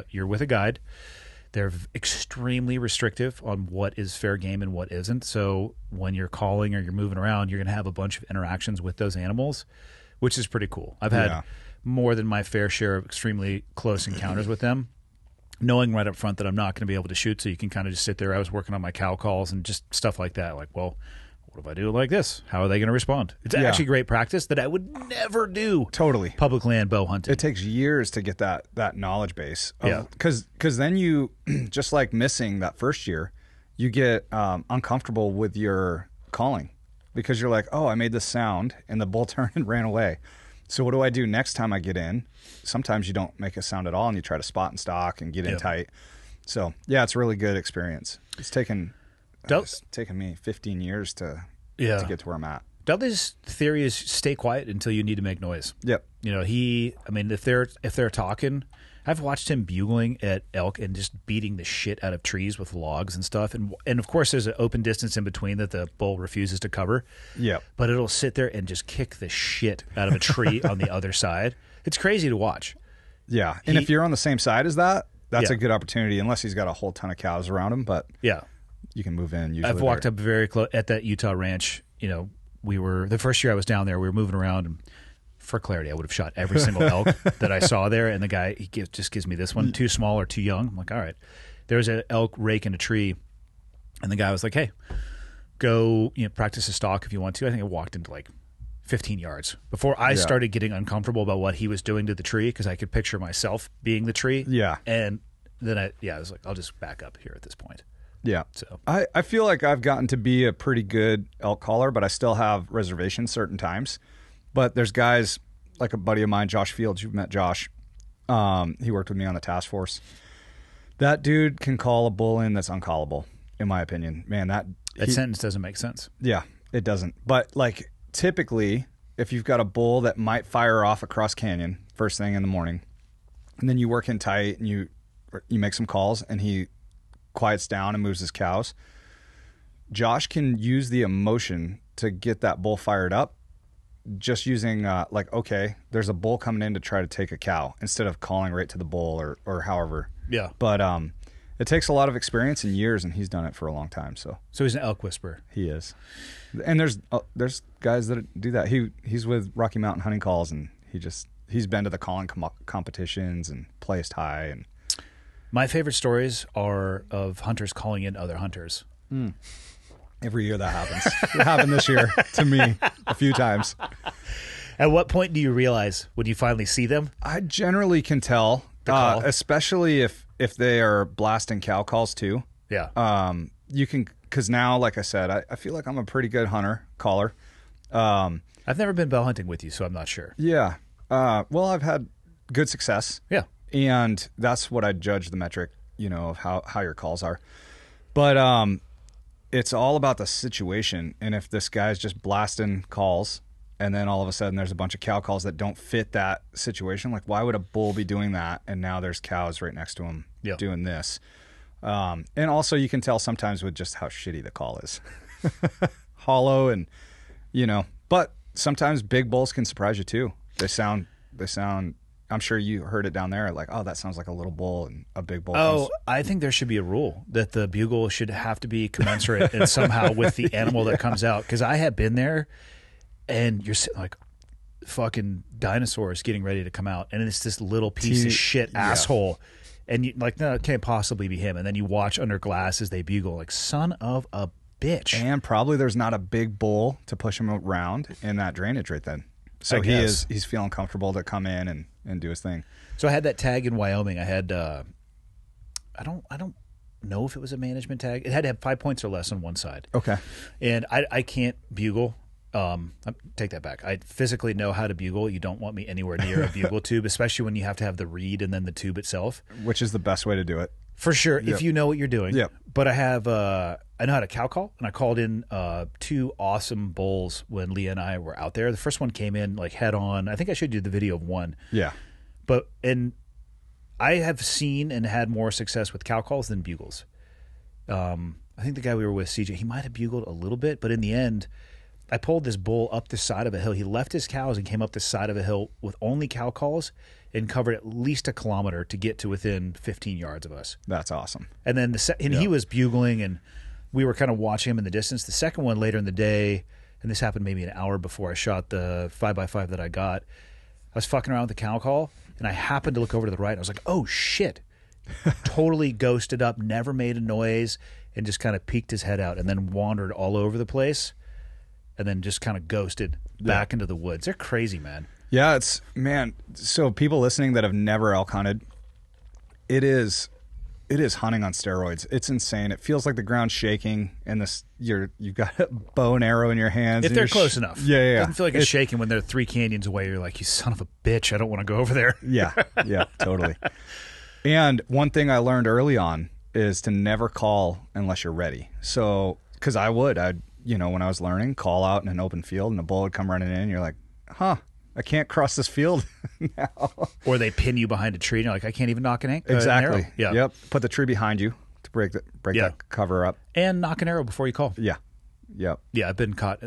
you're with a guide. They're extremely restrictive on what is fair game and what isn't. So when you're calling or you're moving around, you're going to have a bunch of interactions with those animals, which is pretty cool. I've had more than my fair share of extremely close encounters with them, knowing right up front that I'm not going to be able to shoot. So you can kind of just sit there. I was working on my cow calls and just stuff like that. Like, well, what if I do it like this? How are they going to respond? It's actually great practice that I would never do. Totally. Public land bow hunting. It takes years to get that knowledge base. Yeah. Because then you, just like missing that first year, you get uncomfortable with your calling because you're like, oh, I made this sound and the bull turned and ran away. So what do I do next time I get in? Sometimes you don't make a sound at all and you try to spot and stalk and get in tight. So, yeah, it's a really good experience. It's taken me 15 years to get to where I'm at. Dudley's theory is stay quiet until you need to make noise. Yep. If they're talking, I've watched him bugling at elk and just beating the shit out of trees with logs and stuff. And of course, there's an open distance in between that the bull refuses to cover. Yep. But it'll sit there and just kick the shit out of a tree on the other side. It's crazy to watch. Yeah. And if you're on the same side as that, that's a good opportunity, unless he's got a whole ton of cows around him. But you can move in. Usually I've walked up very close at that Utah ranch. We were the first year I was down there. We were moving around, and for clarity, I would have shot every single elk that I saw there. And the guy just gives me this one, too small or too young. I'm like, all right. There's an elk rake in a tree, and the guy was like, hey, go practice a stalk if you want to. I think I walked into like 15 yards before I started getting uncomfortable about what he was doing to the tree, because I could picture myself being the tree. Yeah. And then I was like, I'll just back up here at this point. Yeah. So I feel like I've gotten to be a pretty good elk caller, but I still have reservations certain times. But there's guys like a buddy of mine, Josh Fields. You've met Josh. He worked with me on the task force. That dude can call a bull in that's uncallable, in my opinion. Man, that sentence doesn't make sense. Yeah, it doesn't. But like typically, if you've got a bull that might fire off across canyon first thing in the morning, and then you work in tight and you make some calls and he quiets down and moves his cows, Josh can use the emotion to get that bull fired up, just using like, okay, there's a bull coming in to try to take a cow, instead of calling right to the bull or however. Yeah. But it takes a lot of experience and years, and he's done it for a long time. So he's an elk whisperer. He is. And there's guys that do that. He's with Rocky Mountain Hunting Calls, and he's been to the calling competitions and placed high. And my favorite stories are of hunters calling in other hunters. Every year that happens. It happened this year to me a few times. At what point do you realize when you finally see them? I generally can tell, especially if they are blasting cow calls too. Yeah. You can, because now, like I said, I feel like I'm a pretty good hunter, caller. I've never been bow hunting with you, so I'm not sure. Yeah. Well, I've had good success. Yeah. And that's what I judge the metric, of how your calls are. But it's all about the situation. And if this guy's just blasting calls and then all of a sudden there's a bunch of cow calls that don't fit that situation, like why would a bull be doing that? And now there's cows right next to him doing this. And also you can tell sometimes with just how shitty the call is. Hollow and, but sometimes big bulls can surprise you too. They sound, I'm sure you heard it down there, like, oh, that sounds like a little bull and a big bull. Oh, I think there should be a rule that the bugle should have to be commensurate and somehow with the animal that comes out. Because I have been there, and you're sitting like fucking dinosaurs getting ready to come out, and it's this little piece of shit asshole, and you like, no, it can't possibly be him. And then you watch under glass as they bugle, like, son of a bitch. And probably there's not a big bull to push him around in that drainage right then. So he's feeling comfortable to come in and do his thing. So I had that tag in Wyoming. I had I don't know if it was a management tag. It had to have 5 points or less on one side. Okay. And I can't bugle. Take that back. I physically know how to bugle. You don't want me anywhere near a bugle tube, especially when you have to have the reed and then the tube itself. Which is the best way to do it. For sure, if you know what you're doing. Yep. But I know how to cow call, and I called in 2 awesome bulls when Leah and I were out there. The first one came in like head on. I think I showed you the video of one. Yeah. And I have seen and had more success with cow calls than bugles. I think the guy we were with, CJ, he might have bugled a little bit, but in the end, I pulled this bull up the side of a hill. He left his cows and came up the side of a hill with only cow calls and covered at least a kilometer to get to within 15 yards of us. That's awesome. And then he was bugling, and we were kind of watching him in the distance. The second one later in the day, and this happened maybe an hour before I shot the 5x5 that I got, I was fucking around with the cow call, and I happened to look over to the right, and I was like, oh, shit. Totally ghosted up, never made a noise, and just kind of peeked his head out and then wandered all over the place and then just kind of ghosted back into the woods. They're crazy, man. Yeah, so people listening that have never elk hunted, it is hunting on steroids. It's insane. It feels like the ground's shaking, and you've got a bow and arrow in your hands. If they're close enough. Yeah. It doesn't feel like it's shaking when they're 3 canyons away. You're like, you son of a bitch, I don't want to go over there. Yeah, totally. And one thing I learned early on is to never call unless you're ready. So, because I'd when I was learning, call out in an open field, and a bull would come running in, and you're like, I can't cross this field now. Or they pin you behind a tree, and you're like, I can't even knock an exactly. arrow. Yeah. Yep. Put the tree behind you to break that cover up. And knock an arrow before you call. Yeah. Yep. Yeah, I've been caught,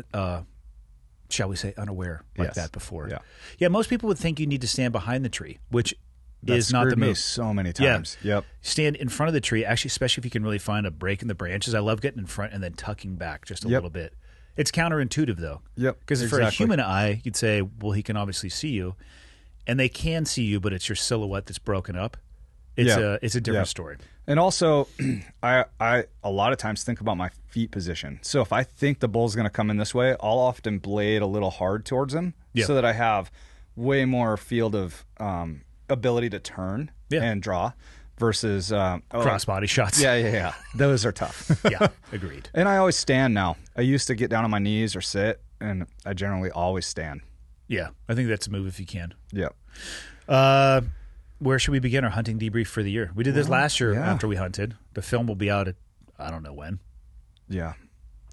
shall we say, unaware like that before. Yeah. Yeah, most people would think you need to stand behind the tree, which That's is not the screwed me move. so many times. Yeah. Yep. Stand in front of the tree, actually, especially if you can really find a break in the branches. I love getting in front and then tucking back just a little bit. It's counterintuitive, though. Yep. Because for a human eye, you'd say, well, he can obviously see you. And they can see you, but it's your silhouette that's broken up. It's a different story. And also, I a lot of times think about my feet position. So if I think the bull's going to come in this way, I'll often blade a little hard towards him so that I have way more field of ability to turn and draw versus crossbody shots. Yeah. Those are tough. Yeah, agreed. And I always stand now. I used to get down on my knees or sit, and I generally always stand. Yeah, I think that's a move if you can. Yep. Where should we begin our hunting debrief for the year? We did this last year after we hunted. The film will be out at, I don't know when. Yeah.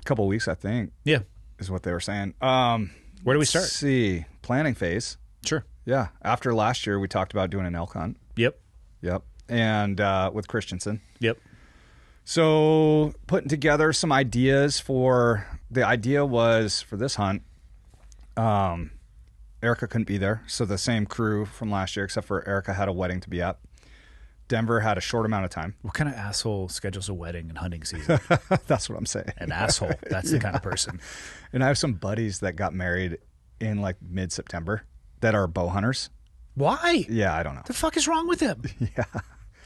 A couple of weeks, I think. Yeah. Is what they were saying. Where do we start? Let's see. Planning phase. Sure. Yeah. After last year, we talked about doing an elk hunt. Yep. And with Christensen. Yep. So putting together some ideas the idea was for this hunt, Erica couldn't be there. So the same crew from last year, except for Erica had a wedding to be at. Denver had a short amount of time. What kind of asshole schedules a wedding and hunting season? That's what I'm saying. An asshole. That's the kind of person. And I have some buddies that got married in like mid-September that are bow hunters. Why? Yeah, I don't know. The fuck is wrong with them? Yeah.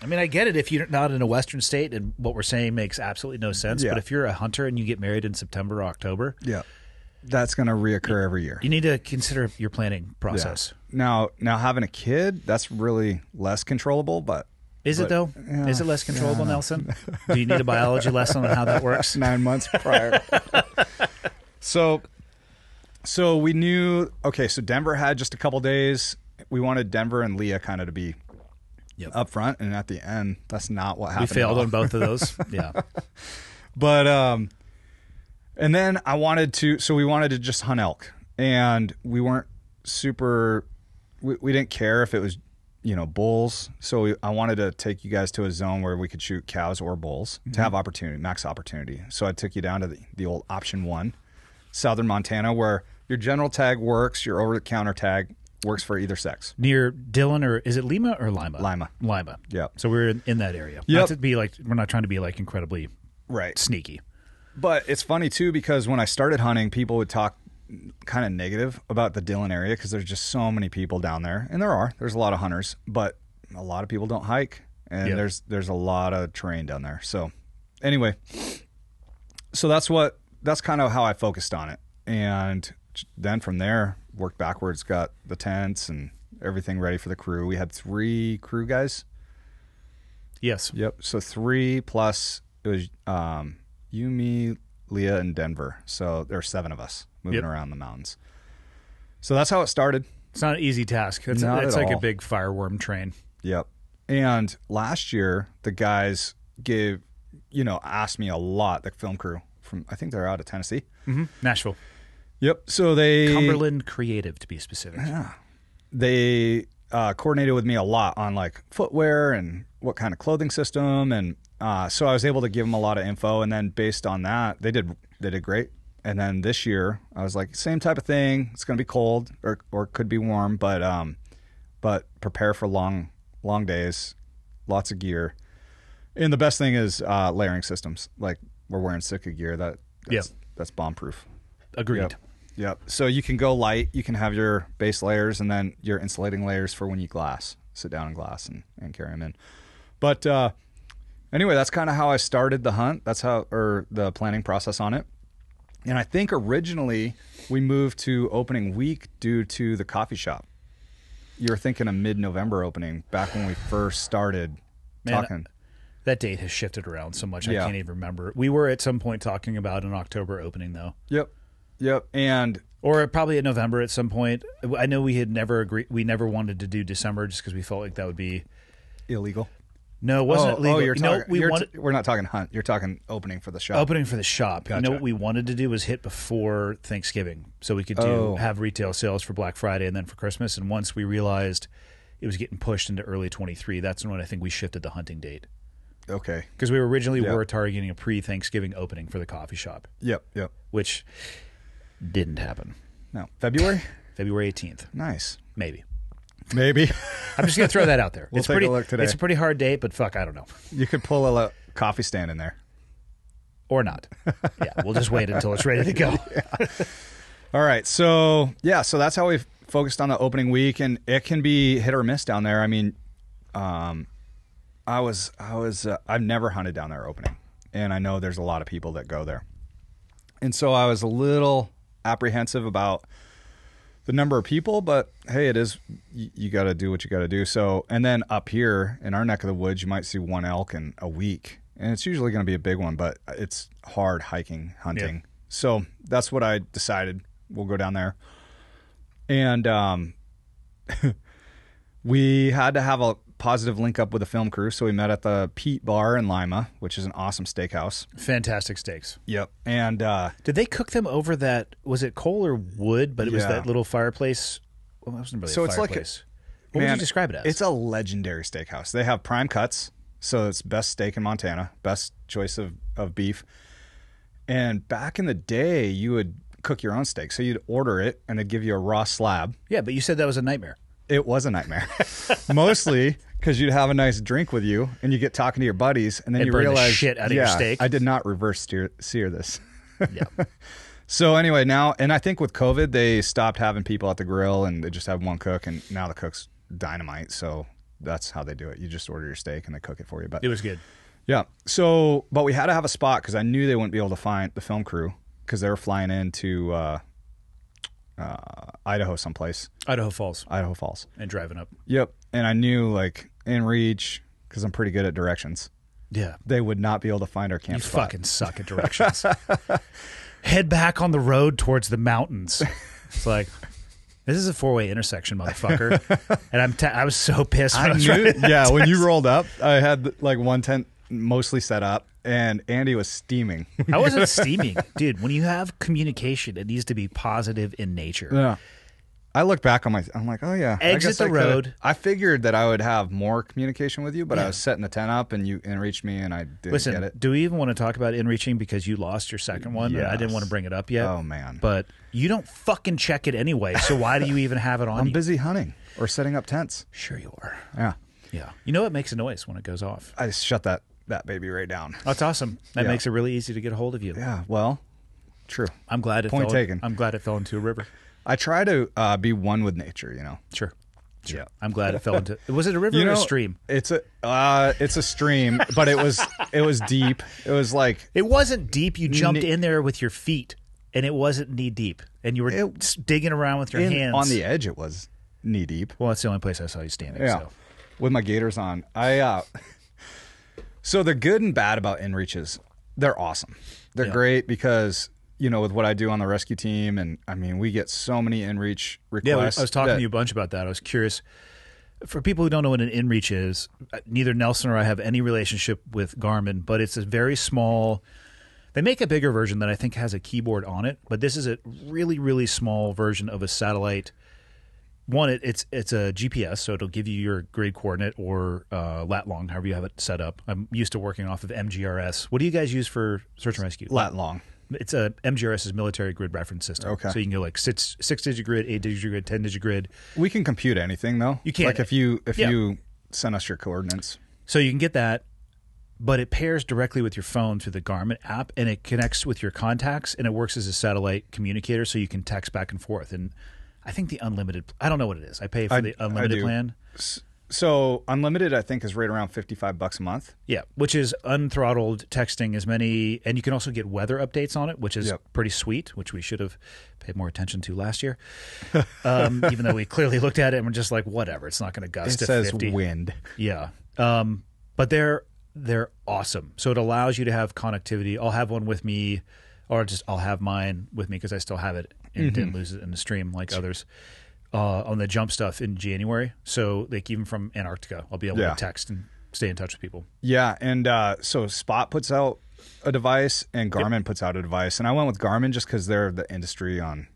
I mean, I get it if you're not in a Western state, and what we're saying makes absolutely no sense. Yeah. But if you're a hunter and you get married in September or October, Yeah. That's going to reoccur every year. you need to consider your planning process. Yeah. Now having a kid, that's really less controllable, but Is it though? yeah, Is it less controllable, Nelson? Do you need a biology lesson on how that works? 9 months prior. So we knew, okay, so Denver had just a couple days. We wanted Denver and Leah kind of to be up front, and at the end, that's not what We happened. failed on both of those. Yeah. But and then we wanted to just hunt elk, and we weren't super. We didn't care if it was bulls. So I wanted to take you guys to a zone where we could shoot cows or bulls to have opportunity, max opportunity. So I took you down to the old option 1, southern Montana, where your general tag works, your over the counter tag works for either sex. Near Dillon, or is it Lima or Lima? Lima. Yeah. So we're in that area. Yep. Not to be like, we're not trying to be like incredibly Right. sneaky. But it's funny too, because when I started hunting, people would talk kind of negative about the Dillon area because there's just so many people down there, and there's a lot of hunters, but a lot of people don't hike, and Yeah. there's a lot of terrain down there. So anyway, so that's kind of how I focused on it, and then from there worked backwards, got the tents and everything ready for the crew. We had 3 crew guys. Yes. Yep. So 3 plus it was you, me, Leah, and Denver. So there are 7 of us moving around the mountains. So that's how it started. It's not an easy task. It's Not at like all. a big fireworm train. Yep. And last year the guys asked me a lot, the film crew from, I think they're out of Tennessee. Nashville. Yep. So they Cumberland Creative, to be specific. they coordinated with me a lot on like footwear and what kind of clothing system, and so I was able to give them a lot of info, and then based on that, they did great. And then this year, I was like, same type of thing. It's going to be cold or could be warm, but prepare for long days, lots of gear, and the best thing is layering systems. Like we're wearing Sitka gear that's bomb proof. Agreed. Yep. So you can go light. You can have your base layers and then your insulating layers for when you glass. Sit down and glass and carry them in. But anyway, that's kind of how I started the hunt. That's or the planning process on it. And I think originally we moved to opening week due to the coffee shop. You were thinking a mid-November opening back when we first started talking. That date has shifted around so much I Yeah. can't even remember. We were at some point talking about an October opening, though. Yep. And Or probably in November at some point. I know we had never agreed. We never wanted to do December just because we felt like that would be illegal. No, it wasn't legal. you're No, talking. we You're wanted we're not talking hunt. You're talking opening for the shop. opening for the shop. You know Gotcha. what we wanted to do was hit before Thanksgiving, so we could have retail sales for Black Friday and then for Christmas. And once we realized it was getting pushed into early 23, that's when I think we shifted the hunting date. Okay. Because we originally Yep. were targeting a pre-Thanksgiving opening for the coffee shop, Yep. which didn't happen. No. February? February 18th, Nice. maybe. Maybe. I'm just gonna throw that out there. We'll it's take a pretty, look today. It's a pretty hard date, but fuck, I don't know, You could pull a coffee stand in there. or not. Yeah, we'll just wait until it's ready to go. All right. So that's how we've focused on the opening week, and it can be hit or miss down there. I mean, I've never hunted down there opening, and I know there's a lot of people that go there. And so I was a little apprehensive about the number of people, but hey, it is, you got to do what you got to do. So, and then up here in our neck of the woods, you might see one elk in a week, and it's usually going to be a big one, but it's hard hunting. Yeah. So that's what I decided. We'll go down there. And we had to have a positive link up with the film crew. So we met at the Pete Bar in Lima, which is an awesome steakhouse. Fantastic steaks. Yep. And Did they cook them over that? Was it coal or wood? But it was Yeah. that little fireplace. Well, it wasn't really So a it's like fireplace. What would you describe it as? It's a legendary steakhouse. They have prime cuts. So it's best steak in Montana, best choice of beef. And back in the day, you would cook your own steak. So you'd order it and they'd give you a raw slab. Yeah, but you said that was a nightmare. It was a nightmare. Mostly because you'd have a nice drink with you and you get talking to your buddies and then And you burn the realize shit out of your steak. I did not reverse sear this. Yeah. So anyway, now, and I think with COVID, they stopped having people at the grill and they just have one cook, and now the cook's dynamite. So that's how they do it. You just order your steak and they cook it for you. But It was good. yeah. So, but we had to have a spot because I knew they wouldn't be able to find the film crew because they were flying into Idaho someplace. Idaho Falls. And driving up. Yep. And I knew like in reach because I'm pretty good at directions. Yeah. They would not be able to find our camp You spot. fucking suck at directions. Head back on the road towards the mountains. It's like, this is a 4-way intersection, motherfucker. And I was so pissed when I was knew, trying to yeah, when you text. rolled up, I had like one tent mostly set up, and Andy was steaming. I wasn't steaming. Dude, when you have communication, it needs to be positive in nature. Yeah. I look back on I'm like, oh yeah. Exit I guess the I coulda- road. I figured that I would have more communication with you, but Yeah. I was setting the tent up and you reached me and I didn't get Listen, it. do we even want to talk about in-reaching because you lost your second one? I didn't Yes. want to bring it up yet. Oh, man. But you don't fucking check it anyway, so why do you even have it on I'm you? busy hunting or setting up tents. Sure you are. Yeah. Yeah. You know it makes a noise when it goes off. I just shut that baby right down. Oh, it's awesome. That Yeah. makes it really easy to get a hold of you. Yeah, well, true. I'm glad it Point fell. taken. I'm glad it fell into a river. I try to be one with nature, you know. Sure. Yeah. I'm glad it fell into. Was it a river or a stream? It's a stream, but it was deep. It was like It wasn't deep. You jumped in there with your feet, and it wasn't knee deep, and you were digging around with your hands on the edge. It was knee deep. Well, that's the only place I saw you standing. Yeah, So. with my gaiters on. So the good and bad about inReaches. They're awesome. They're great because with what I do on the rescue team, and I mean, we get so many inReach requests. Yeah, I was talking to you a bunch about that. I was curious. For people who don't know what an inReach is, neither Nelson or I have any relationship with Garmin, but it's a very small. They make a bigger version that I think has a keyboard on it, but this is a really, really small version of a satellite. One, it's a GPS, so it'll give you your grid coordinate or lat long, however you have it set up. I'm used to working off of MGRS. What do you guys use for search and rescue? lat long. It's a MGRS's military grid reference system. Okay. So you can go like six digit grid, 8-digit grid, 10-digit grid. We can compute anything though. You can. Like if you send us your coordinates. So you can get that, but it pairs directly with your phone through the Garmin app, and it connects with your contacts, and it works as a satellite communicator, so you can text back and forth. And I think the unlimited. I don't know what it is. I pay for the unlimited plan. So unlimited, I think, is right around $55 a month. Yeah, which is unthrottled texting as many, and you can also get weather updates on it, which is pretty sweet, which we should have paid more attention to last year. Even though we clearly looked at it and we're just like, whatever, it's not going to gust It to says 50. wind. Yeah. But they're awesome. So it allows you to have connectivity. I'll have one with me, or I'll have mine with me because I still have it and didn't lose it in the stream like others. On the jump stuff in January. So like even from Antarctica, I'll be able to text and stay in touch with people. Yeah, and so Spot puts out a device and Garmin puts out a device. And I went with Garmin just because they're the industry on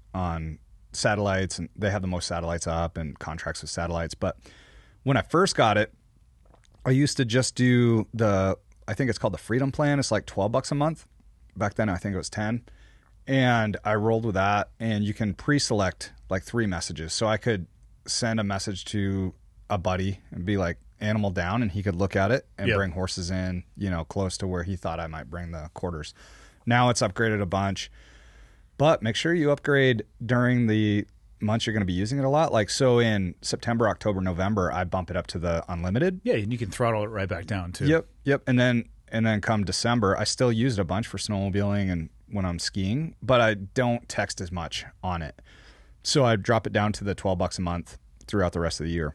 satellites, and they have the most satellites up and contracts with satellites. But when I first got it, I used to just do I think it's called the Freedom Plan. It's like $12 a month. Back then, I think it was 10. And I rolled with that, and you can pre-select like 3 messages. So I could send a message to a buddy and be like, animal down, and he could look at it and bring horses in, close to where he thought I might bring the quarters. Now it's upgraded a bunch, but make sure you upgrade during the months you're going to be using it a lot. Like, so in September, October, November, I bump it up to the unlimited. Yeah, and you can throttle it right back down too. Yep. And then come December, I still use it a bunch for snowmobiling and when I'm skiing, but I don't text as much on it. So I drop it down to the $12 a month throughout the rest of the year.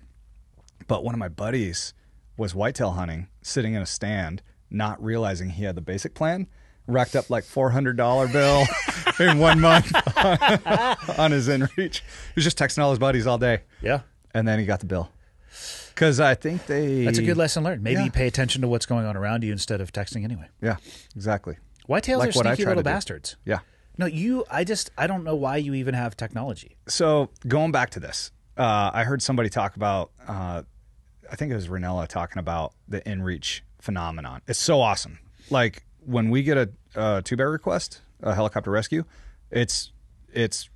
But one of my buddies was whitetail hunting, sitting in a stand, not realizing he had the basic plan, racked up like $400 bill in 1 month on his inReach. He was just texting all his buddies all day. Yeah. And then he got the bill. Because I think that's a good lesson learned. Maybe you pay attention to what's going on around you instead of texting anyway. Yeah, exactly. Whitetails Like are what I sneaky try little to do. bastards. Yeah. No, I don't know why you even have technology. So going back to this, I heard somebody talk about, I think it was Ranella talking about the inReach phenomenon. It's so awesome. Like when we get a two-bear request, a helicopter rescue, it's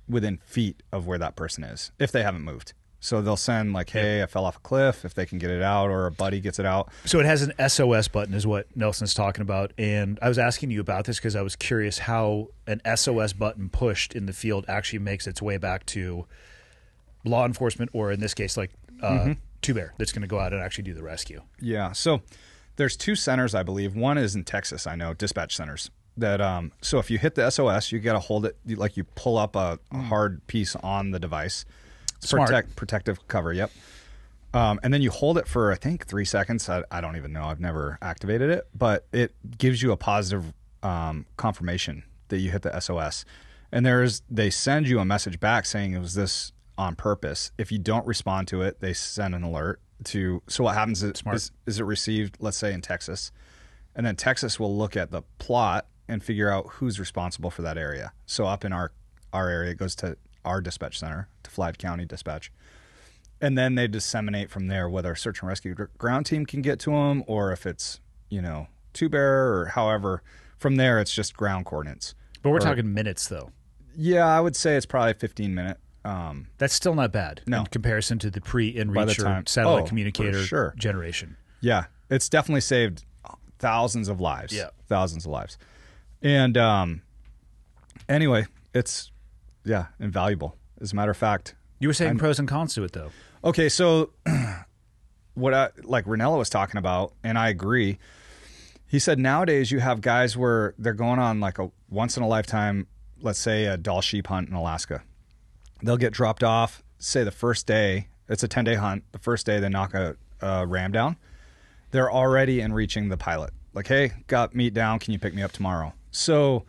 within feet of where that person is if they haven't moved. So they'll send like, hey, I fell off a cliff, if they can get it out, or a buddy gets it out. So it has an SOS button is what Nelson's talking about. And I was asking you about this because I was curious how an SOS button pushed in the field actually makes its way back to law enforcement, or in this case, like two bear that's going to go out and actually do the rescue. Yeah. So there's 2 centers, I believe. One is in Texas, I know, dispatch centers. That so if you hit the SOS, you got to hold it like you pull up a hard piece on the device. Smart. Protective cover, yep. And then you hold it for, I think, 3 seconds. I don't even know. I've never activated it. But it gives you a positive confirmation that you hit the SOS. And they send you a message back saying it was this on purpose. If you don't respond to it, they send an alert to. So what happens is it received, let's say, in Texas. And then Texas will look at the plot and figure out who's responsible for that area. So up in our area, it goes to our dispatch center, to Flathead County Dispatch. And then they disseminate from there whether a search and rescue ground team can get to them or if it's, two bear or however. From there, it's just ground coordinates. But we're talking minutes, though. Yeah, I would say it's probably 15-minute. That's still not bad in comparison to the pre-inReach or satellite communicator generation. Yeah, it's definitely saved thousands of lives. Yeah. Thousands of lives. And anyway, it's, invaluable. As a matter of fact. You were saying pros and cons to it, though. Okay, so like Ranella was talking about, and I agree, he said nowadays you have guys where they're going on like a once-in-a-lifetime, let's say a Dall sheep hunt in Alaska. They'll get dropped off, say the first day, it's a 10-day hunt, the first day they knock a ram down. They're already in reaching the pilot. Like, hey, got meat down, can you pick me up tomorrow? So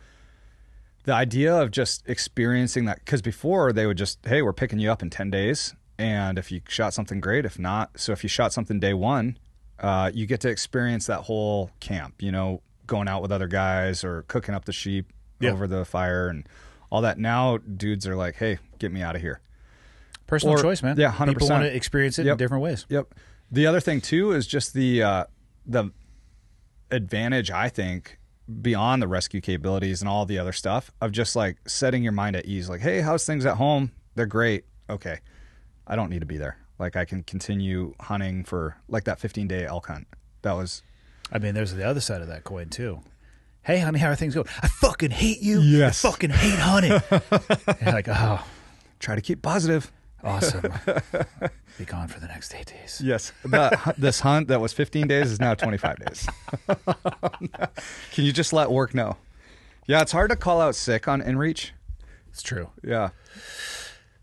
the idea of just experiencing that, because before they would just, hey, we're picking you up in 10 days. And if you shot something, great. If not, so if you shot something day one, you get to experience that whole camp, going out with other guys or cooking up the sheep over the fire and all that. Now dudes are like, hey, get me out of here. Personal choice, man. Yeah, 100%. People want to experience it in different ways. Yep. The other thing too is just the advantage, I think, beyond the rescue capabilities and all the other stuff of just like setting your mind at ease. Like, hey, how's things at home? They're great. Okay. I don't need to be there. Like I can continue hunting for like that 15-day elk hunt. That was. I mean, there's the other side of that coin too. Hey, honey, how are things going? I fucking hate you. Yes. I fucking hate hunting. And you're like, oh. Try to keep positive. Awesome. Be gone for the next 8 days. Yes. This hunt that was 15 days is now 25 days. Can you just let work know? Yeah, it's hard to call out sick on inReach. It's true. Yeah.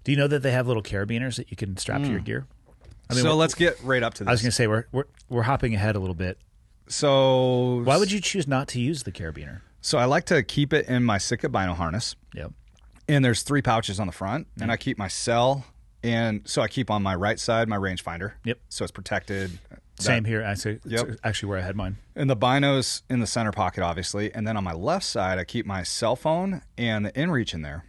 Do you know that they have little carabiners that you can strap to your gear? I mean, so let's get right up to this. I was going to say we're hopping ahead a little bit. So why would you choose not to use the carabiner? So I like to keep it in my Sitka bino harness. Yep. And there's 3 pouches on the front, and I keep my cell. And so I keep on my right side my rangefinder. Yep. So it's protected. Same here. It's actually where I had mine. And the bino's in the center pocket, obviously. And then on my left side, I keep my cell phone and the inReach in there.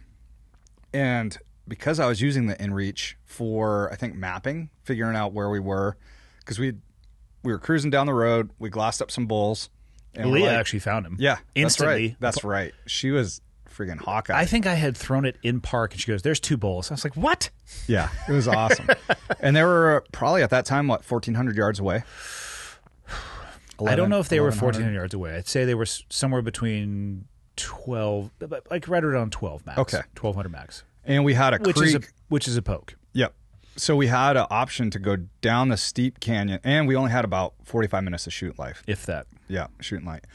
And because I was using the inReach for, I think, mapping, figuring out where we were, because we were cruising down the road, we glassed up some bulls. And Leah actually found him. Yeah. Instantly. That's right. She was friggin' Hawkeye. I think I had thrown it in park, and she goes, "There's 2 bulls." I was like, "What?" Yeah, it was awesome. And they were probably at that time, 1,400 yards away? I don't know if they were 1,400 yards away. I'd say they were somewhere between 12, like right around 12 max. Okay. 1,200 max. And we had a creek. Which is a poke. Yep. So we had an option to go down the steep canyon, and we only had about 45 minutes of shoot life. If that. Yeah, shooting light.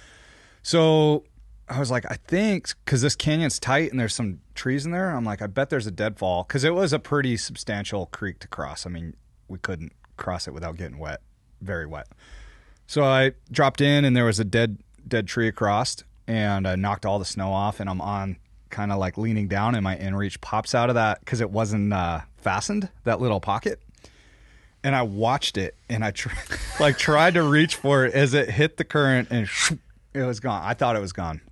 So I was like, I think, because this canyon's tight and there's some trees in there, I'm like, I bet there's a deadfall, because it was a pretty substantial creek to cross. I mean, we couldn't cross it without getting wet, very wet. So I dropped in, and there was a dead tree across, and I knocked all the snow off, and I'm on kind of like leaning down, and my inReach pops out of that, because it wasn't fastened, that little pocket. And I watched it, and I tried to reach for it as it hit the current, and it was gone. I thought it was gone.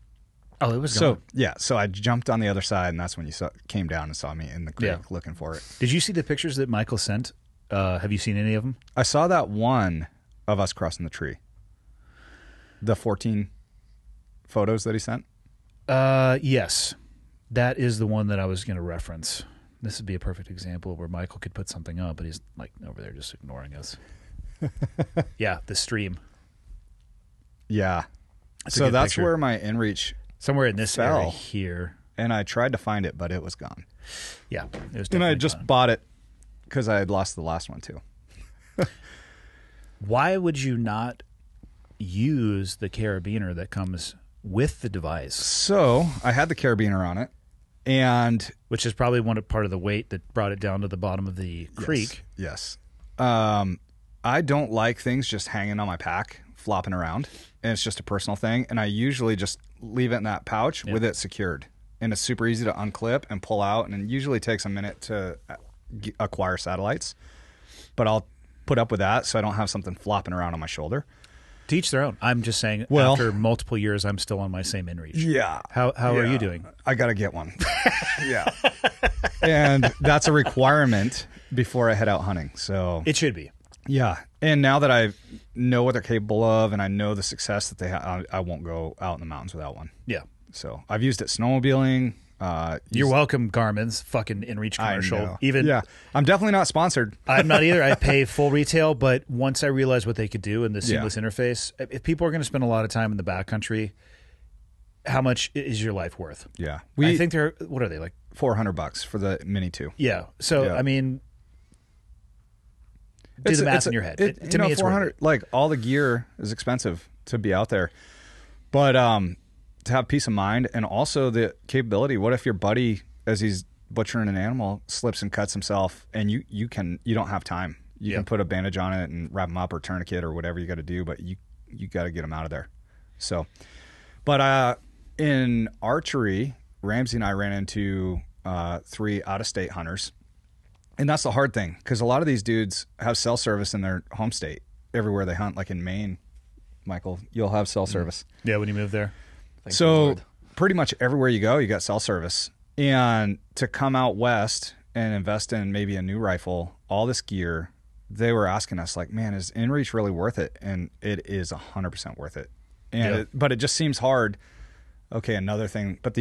Oh, it was gone. So, yeah. So I jumped on the other side, and that's when you came down and saw me in the creek looking for it. Did you see the pictures that Michael sent? Have you seen any of them? I saw that one of us crossing the tree. The 14 photos that he sent? Yes. That is the one that I was going to reference. This would be a perfect example where Michael could put something up, but he's like over there just ignoring us. Yeah, the stream. Yeah. So that's picture. where my inReach somewhere in this fell, area here. And I tried to find it, but it was gone. Yeah, it was and I definitely just gone. bought it because I had lost the last one too. Why would you not use the carabiner that comes with the device? So I had the carabiner on it, and which is probably part of the weight that brought it down to the bottom of the creek. Yes. I don't like things just hanging on my pack, flopping around, and it's just a personal thing. And I usually just leave it in that pouch with it secured, and it's super easy to unclip and pull out. And it usually takes a minute to acquire satellites, but I'll put up with that so I don't have something flopping around on my shoulder. To each their own. I'm just saying, after multiple years, I'm still on my same inReach. Yeah. How are you doing? I got to get one. Yeah. And that's a requirement before I head out hunting. So it should be. Yeah. And now that I know what they're capable of and I know the success that they have, I won't go out in the mountains without one. Yeah. So I've used it snowmobiling. You're welcome, Garmin's fucking inReach commercial. Yeah, I'm definitely not sponsored. I'm not either. I pay full retail, but once I realized what they could do in the seamless interface, if people are going to spend a lot of time in the backcountry, how much is your life worth? Yeah, I think they're, what are they, like $400 for the Mini 2? Yeah. So I mean, do the math in your head. To me, it's $400. Like all the gear is expensive to be out there, but to have peace of mind and also the capability. What if your buddy, as he's butchering an animal, slips and cuts himself, and you don't have time. You can put a bandage on it and wrap him up or tourniquet or whatever you got to do, but you got to get him out of there. So, but in archery, Ramsey and I ran into 3 out-of-state hunters, and that's the hard thing because a lot of these dudes have cell service in their home state everywhere they hunt. Like in Maine, Michael, you'll have cell service. Yeah, when you move there. So pretty much everywhere you go, you got cell service. And to come out west and invest in maybe a new rifle, all this gear, they were asking us like, man, is inReach really worth it? And it is 100% worth it. And but it just seems hard. Okay, another thing. But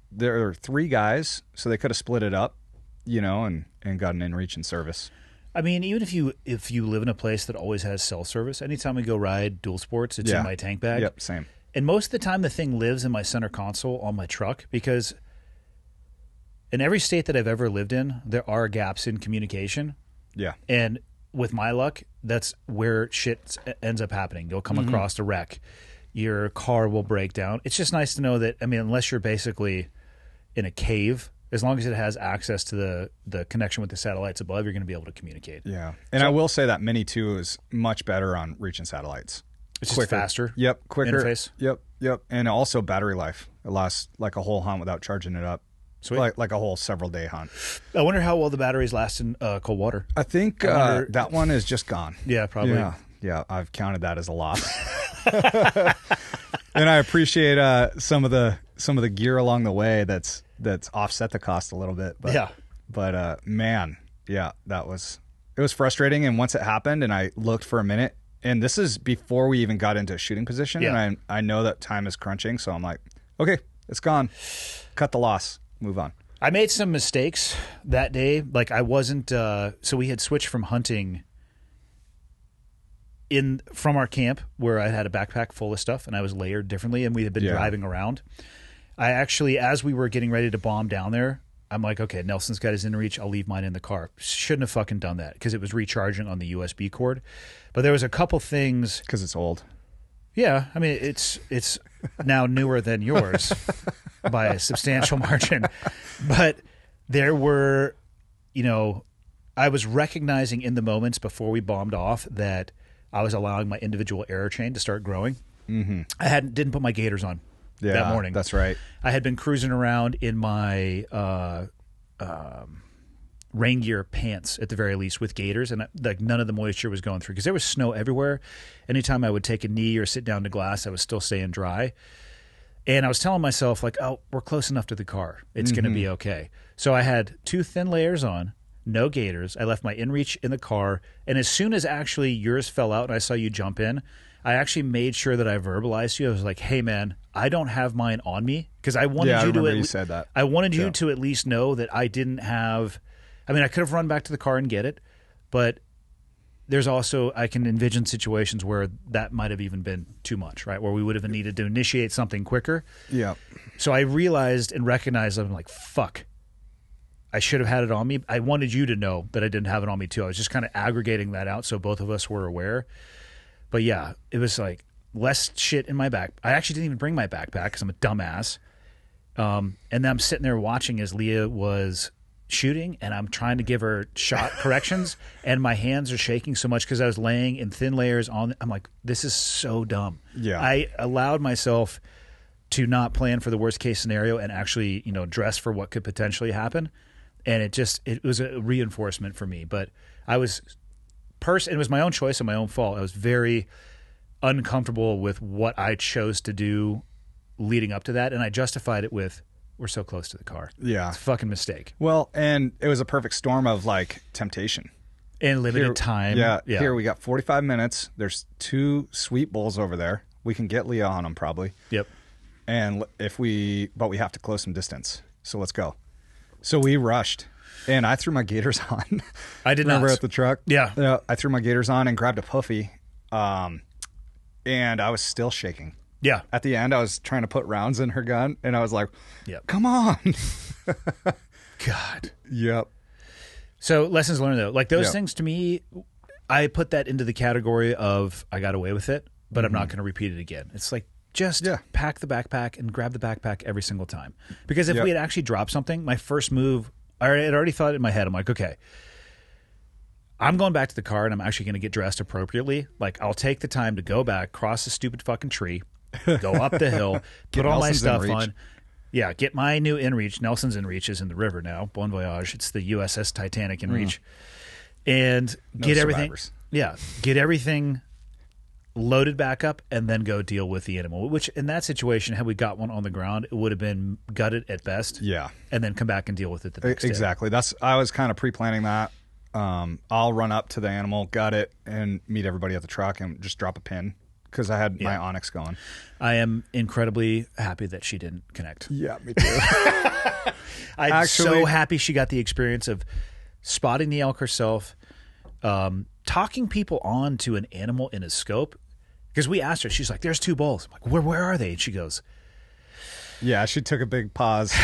there are 3 guys, so they could have split it up, and got an inReach in service. I mean, even if you live in a place that always has cell service, anytime we go ride dual sports, it's in my tank bag. Yep, same. And most of the time, the thing lives in my center console on my truck because in every state that I've ever lived in, there are gaps in communication. Yeah. And with my luck, that's where shit ends up happening. You'll come across a wreck. Your car will break down. It's just nice to know that, I mean, unless you're basically in a cave, as long as it has access to the connection with the satellites above, you're going to be able to communicate. Yeah. And I will say that Mini 2 is much better on reaching satellites. It's quicker. Just faster. Yep, quicker interface. Yep, and also battery life. It lasts like a whole hunt without charging it up. Sweet. Like a whole several day hunt. I wonder how well the batteries last in cold water. I think that one is just gone. Yeah, probably. Yeah, I've counted that as a loss. And I appreciate some of the gear along the way that's offset the cost a little bit. But man, yeah, it was frustrating. And once it happened, and I looked for a minute. And this is before we even got into a shooting position. Yeah. And I know that time is crunching. So I'm like, okay, it's gone. Cut the loss. Move on. I made some mistakes that day. Like I wasn't, so we had switched from hunting from our camp where I had a backpack full of stuff and I was layered differently and we had been driving around. I actually, as we were getting ready to bomb down there, I'm like, okay, Nelson's got his inReach. I'll leave mine in the car. Shouldn't have fucking done that because it was recharging on the USB cord. But there was a couple things. Because it's old. Yeah. I mean, it's now newer than yours by a substantial margin. But there were, I was recognizing in the moments before we bombed off that I was allowing my individual error chain to start growing. Mm-hmm. I didn't put my gaiters on. That morning. That's right. I had been cruising around in my rain gear pants at the very least with gaiters, and like none of the moisture was going through because there was snow everywhere. Anytime I would take a knee or sit down to glass, I was still staying dry. And I was telling myself like, oh, we're close enough to the car. It's going to be okay. So I had 2 thin layers on, no gaiters. I left my inReach in the car, and as soon as actually yours fell out and I saw you jump in, I actually made sure that I verbalized to you. I was like, "Hey, man, I don't have mine on me because I wanted you to." You said that. I wanted you to at least know that I didn't have. I mean, I could have run back to the car and get it, but there's also I can envision situations where that might have even been too much, right? Where we would have needed to initiate something quicker. Yeah. So I realized and recognized I'm like, "Fuck, I should have had it on me. I wanted you to know that I didn't have it on me too. I was just kind of aggregating that out so both of us were aware. But yeah, it was like less shit in my back. I actually didn't even bring my backpack because I'm a dumbass. And then I'm sitting there watching as Leah was shooting, and I'm trying to give her shot corrections, and my hands are shaking so much because I was laying in thin layers on. I'm like, this is so dumb. Yeah. I allowed myself to not plan for the worst case scenario and actually, dress for what could potentially happen. And it was a reinforcement for me. But it was my own choice and my own fault. I was very uncomfortable with what I chose to do leading up to that, and I justified it with, we're so close to the car. Yeah. It's a fucking mistake. Well, and it was a perfect storm of like temptation. And limited time. Yeah. Here we got 45 minutes. There's 2 sweet bulls over there. We can get Leah on them probably. Yep. And but we have to close some distance. So let's go. So we rushed, and I threw my gaiters on. I did Remember not. at the truck? Yeah. I threw my gaiters on and grabbed a puffy, and I was still shaking. Yeah. At the end, I was trying to put rounds in her gun, and I was like, Yep. come on. God. Yep. So lessons learned, though. Like those Yep. things to me, I put that into the category of I got away with it, but I'm not going to repeat it again. It's like, just pack the backpack and grab the backpack every single time. Because if we had actually dropped something, my first move, I had already thought in my head, I'm like, okay, I'm going back to the car and I'm actually going to get dressed appropriately. Like, I'll take the time to go back, cross the stupid fucking tree, go up the hill, put all my stuff on. Yeah, get my new InReach. Nelson's InReach is in the river now. Bon voyage. It's the USS Titanic InReach. And get everything. Survivors. Yeah, get everything loaded back up and then go deal with the animal, which in that situation, had we got one on the ground, it would have been gutted at best. Yeah. And then come back and deal with it the next day. Exactly. I was kind of pre-planning that. I'll run up to the animal, gut it, and meet everybody at the truck and just drop a pin because I had my Onyx going. I am incredibly happy that she didn't connect. Yeah, me too. I'm so happy she got the experience of spotting the elk herself, talking people on to an animal in a scope. Because we asked her, she's like, there's 2 bulls. I'm like, where are they? And she goes, yeah, she took a big pause.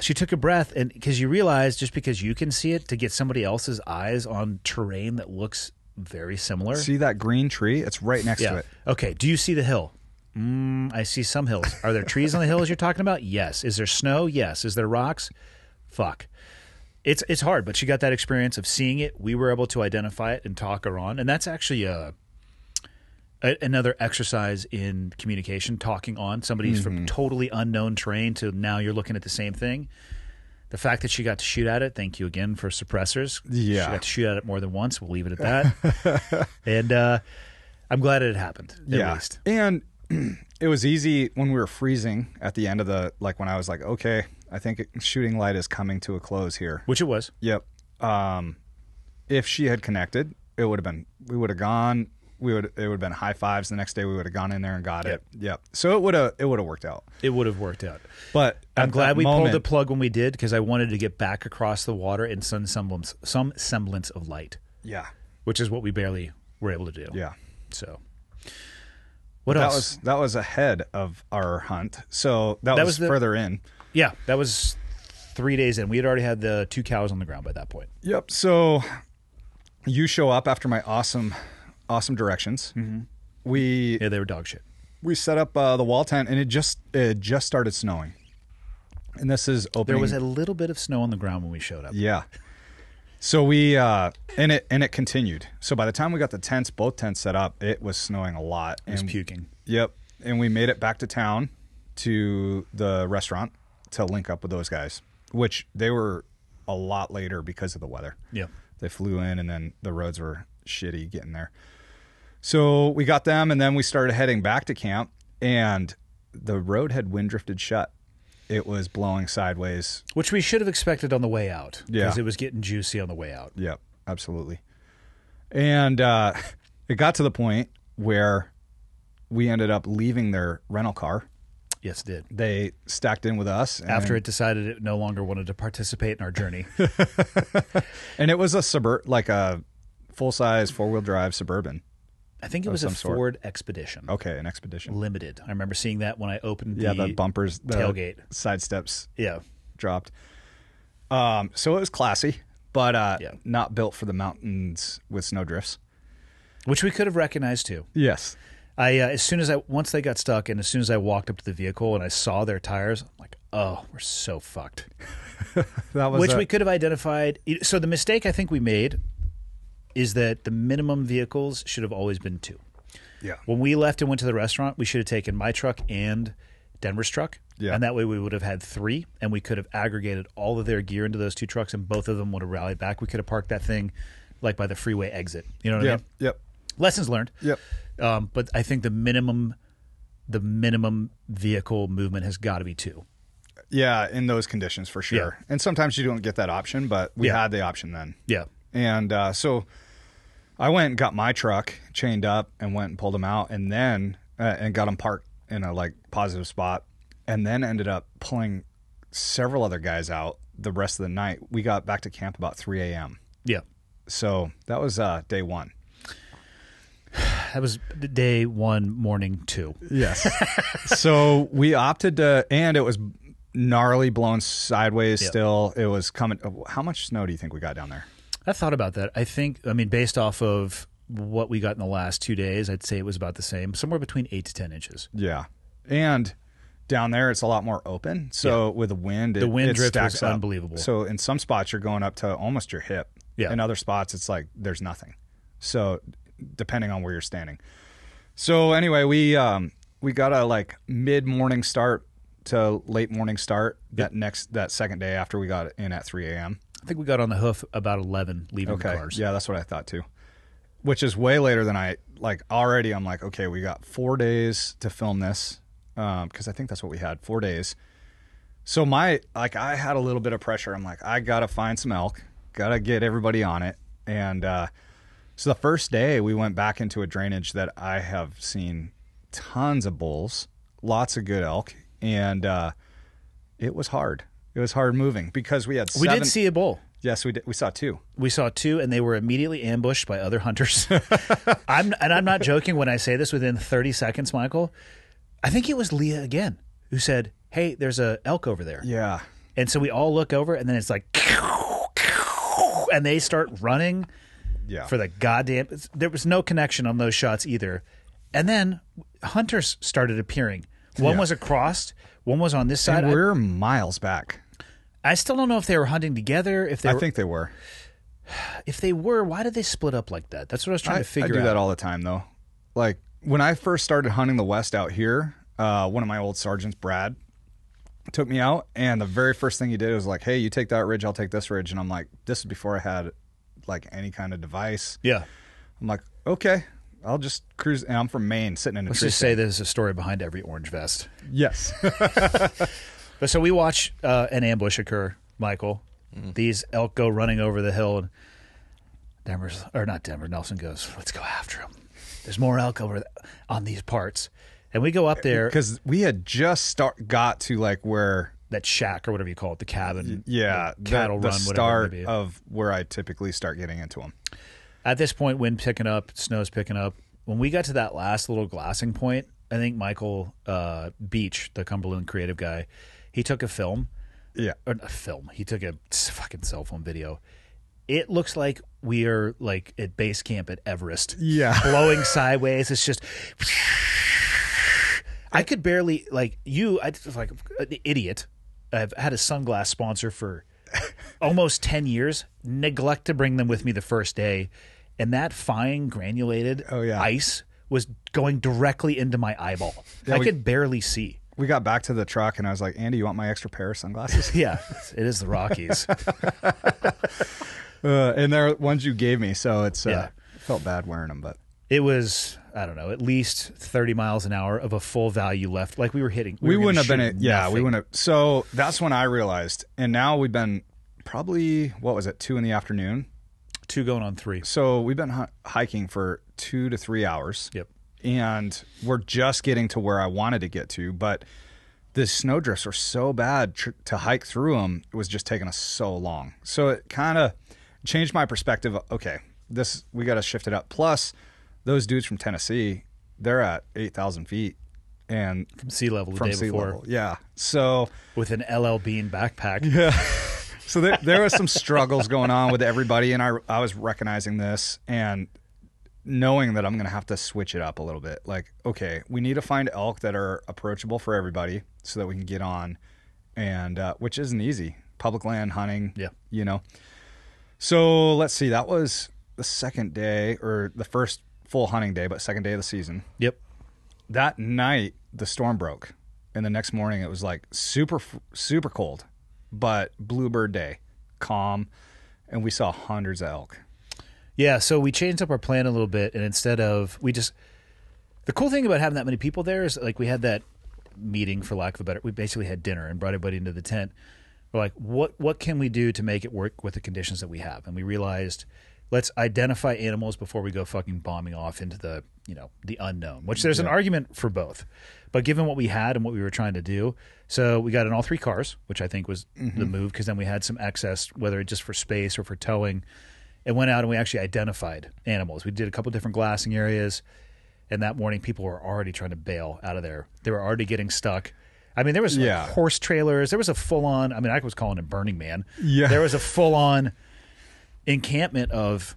She took a breath, and because you realize just because you can see it, to get somebody else's eyes on terrain that looks very similar. See that green tree? It's right next to it. Okay, do you see the hill? I see some hills. Are there trees on the hills you're talking about? Yes. Is there snow? Yes. Is there rocks? Fuck. It's hard, but she got that experience of seeing it. We were able to identify it and talk her on, and that's actually another exercise in communication, talking on somebody's from totally unknown terrain to now you're looking at the same thing. The fact that she got to shoot at it, thank you again for suppressors. Yeah. She got to shoot at it more than once. We'll leave it at that. And I'm glad it happened, at least. And it was easy when we were freezing at the end of when I was like, okay, I think shooting light is coming to a close here. Which it was. Yep. If she had connected, we would have gone. It would have been high fives the next day. We would have gone in there and got it. Yep. So it would have worked out. It would have worked out. But I'm glad we pulled the plug when we did, because I wanted to get back across the water in some semblance of light. Yeah. Which is what we barely were able to do. Yeah. So what else? That was ahead of our hunt. So that was further in. Yeah, that was 3 days in. We had already had the 2 cows on the ground by that point. Yep. So you show up after my awesome directions. Mm-hmm. They were dog shit. We set up the wall tent, and it just started snowing. And this is opening. There was a little bit of snow on the ground when we showed up. Yeah. So we and it continued. So by the time we got both tents set up, it was snowing a lot. It was puking. Yep. And we made it back to town to the restaurant to link up with those guys, which they were a lot later because of the weather. Yeah. They flew in, and then the roads were shitty getting there. So we got them, and then we started heading back to camp, and the road had wind drifted shut. It was blowing sideways. Which we should have expected on the way out. Yeah. Because it was getting juicy on the way out. Yep, absolutely. And it got to the point where we ended up leaving their rental car. Yes, it did. They stacked in with us. After it decided it no longer wanted to participate in our journey. And it was a full-size 4-wheel drive Suburban. I think it was a Ford Expedition. Okay, an Expedition. Limited. I remember seeing that when I opened the bumpers, the tailgate. side steps Yeah. dropped. So it was classy, but not built for the mountains with snow drifts. Which we could have recognized too. Yes. Once they got stuck, and as soon as I walked up to the vehicle and I saw their tires, I'm like, oh, we're so fucked. Which we could have identified. So the mistake I think we made is that the minimum vehicles should have always been 2. Yeah. When we left and went to the restaurant, we should have taken my truck and Denver's truck. Yeah. And that way we would have had 3, and we could have aggregated all of their gear into those 2 trucks, and both of them would have rallied back. We could have parked that thing like by the freeway exit. You know what I mean? Yep. Lessons learned. Yep. But I think the minimum vehicle movement has got to be 2. Yeah, in those conditions for sure. Yeah. And sometimes you don't get that option, but we had the option then. Yeah. And so I went and got my truck chained up and went and pulled him out, and then and got him parked in a like positive spot, and then ended up pulling several other guys out the rest of the night. We got back to camp about 3 a.m. Yeah. So that was day 1. That was day 1, morning 2. Yes. So we opted to, and it was gnarly, blowing sideways still. It was coming. How much snow do you think we got down there? I thought about that. I mean, based off of what we got in the last 2 days, I'd say it was about the same, somewhere between 8 to 10 inches. Yeah. And down there, it's a lot more open. So with the wind, the wind drift stacks was up. unbelievable. So in some spots, you're going up to almost your hip. Yeah. In other spots, it's like there's nothing. So depending on where you're standing. So anyway, we got a like mid-morning start to late morning start that second day after we got in at 3 a.m. I think we got on the hoof about 11 leaving the Okay. cars. Yeah, that's what I thought too. Which is way later than I like. Already, I'm like, okay, we got 4 days to film this because I think that's what we had, 4 days. So I had a little bit of pressure. I'm like, I gotta find some elk, gotta get everybody on it, and so the first day we went back into a drainage that I have seen tons of bulls, lots of good elk, and it was hard. It was hard moving because we had 7. We did see a bull. Yes, we did. We saw 2. We saw 2, and they were immediately ambushed by other hunters. I'm not joking when I say this. Within 30 seconds, Michael, I think it was Leah again who said, "Hey, there's a elk over there." Yeah. And so we all look over, and then it's like, and they start running. Yeah. For the goddamn, there was no connection on those shots either. And then hunters started appearing. One was across, one was on this side. And we're miles back. I still don't know if they were hunting together. I think they were. If they were, why did they split up like that? That's what I was trying to figure out. I do that all the time, though. Like, when I first started hunting the West out here, one of my old sergeants, Brad, took me out, and the very first thing he did was like, hey, you take that ridge, I'll take this ridge. And I'm like, this is before I had, like, any kind of device. Yeah. I'm like, okay, I'll just cruise. And I'm from Maine, sitting in a Let's tree just say there's a story behind every orange vest. Yes. But so we watch an ambush occur, Michael. These elk go running over the hill, and Nelson goes, let's go after them. There's more elk over on these parts. And we go up there. Because we had just got to like where... that shack or whatever you call it, the cabin. Yeah. The cattle the run, start whatever it may be. of where I typically start getting into them. At this point, wind picking up, snow's picking up. When we got to that last little glassing point, I think Michael Beach, the Cumberland creative guy, he took a film. Yeah. Or a film. He took a fucking cell phone video. It looks like we are like at base camp at Everest. Yeah. Blowing sideways. It's just... I could barely, like, I was like an idiot. I've had a sunglass sponsor for almost 10 years. Neglect to bring them with me the first day. And that fine granulated ice was going directly into my eyeball. Yeah, I could barely see. We got back to the truck, and I was like, Andy, you want my extra pair of sunglasses? Yeah, it is the Rockies. And they're ones you gave me, so it's felt bad wearing them, but it was, I don't know, at least 30 miles an hour of a full value left. Like we were hitting. We wouldn't have been nothing. we wouldn't have. So that's when I realized, and now we've been probably, 2 in the afternoon? 2 going on 3. So we've been hiking for 2 to 3 hours. Yep. And we're just getting to where I wanted to get to, but the snow drifts were so bad to hike through them. It was just taking us so long. So it kind of changed my perspective. Okay, we got to shift it up. Plus, those dudes from Tennessee, they're at 8,000 feet. And from sea level the day before. Yeah. So with an LL Bean backpack. Yeah. So there was some struggles going on with everybody, and I was recognizing this and knowing that I'm going to have to switch it up a little bit. Like, okay, we need to find elk that are approachable for everybody so that we can get on, and which isn't easy. Public land hunting, you know. So let's see, that was the second day, or the first full hunting day, but second day of the season. Yep. That night, the storm broke, and the next morning it was like super cold, but bluebird day, calm, and we saw hundreds of elk. Yeah, so we changed up our plan a little bit, and instead of the cool thing about having that many people there is like we had that meeting, for lack of a better, we basically had dinner and brought everybody into the tent. We're like, what can we do to make it work with the conditions that we have? And we realized, let's identify animals before we go fucking bombing off into the, the unknown, which there's an argument for both. But given what we had and what we were trying to do, so we got in all 3 cars, which I think was the move, because then we had some excess, whether just for space or for towing, and went out and we actually identified animals. We did a couple different glassing areas, and that morning people were already trying to bail out of there. They were already getting stuck. I mean, there was like horse trailers. There was a full-on, I mean, I was calling it Burning Man. Yeah. There was a full-on encampment of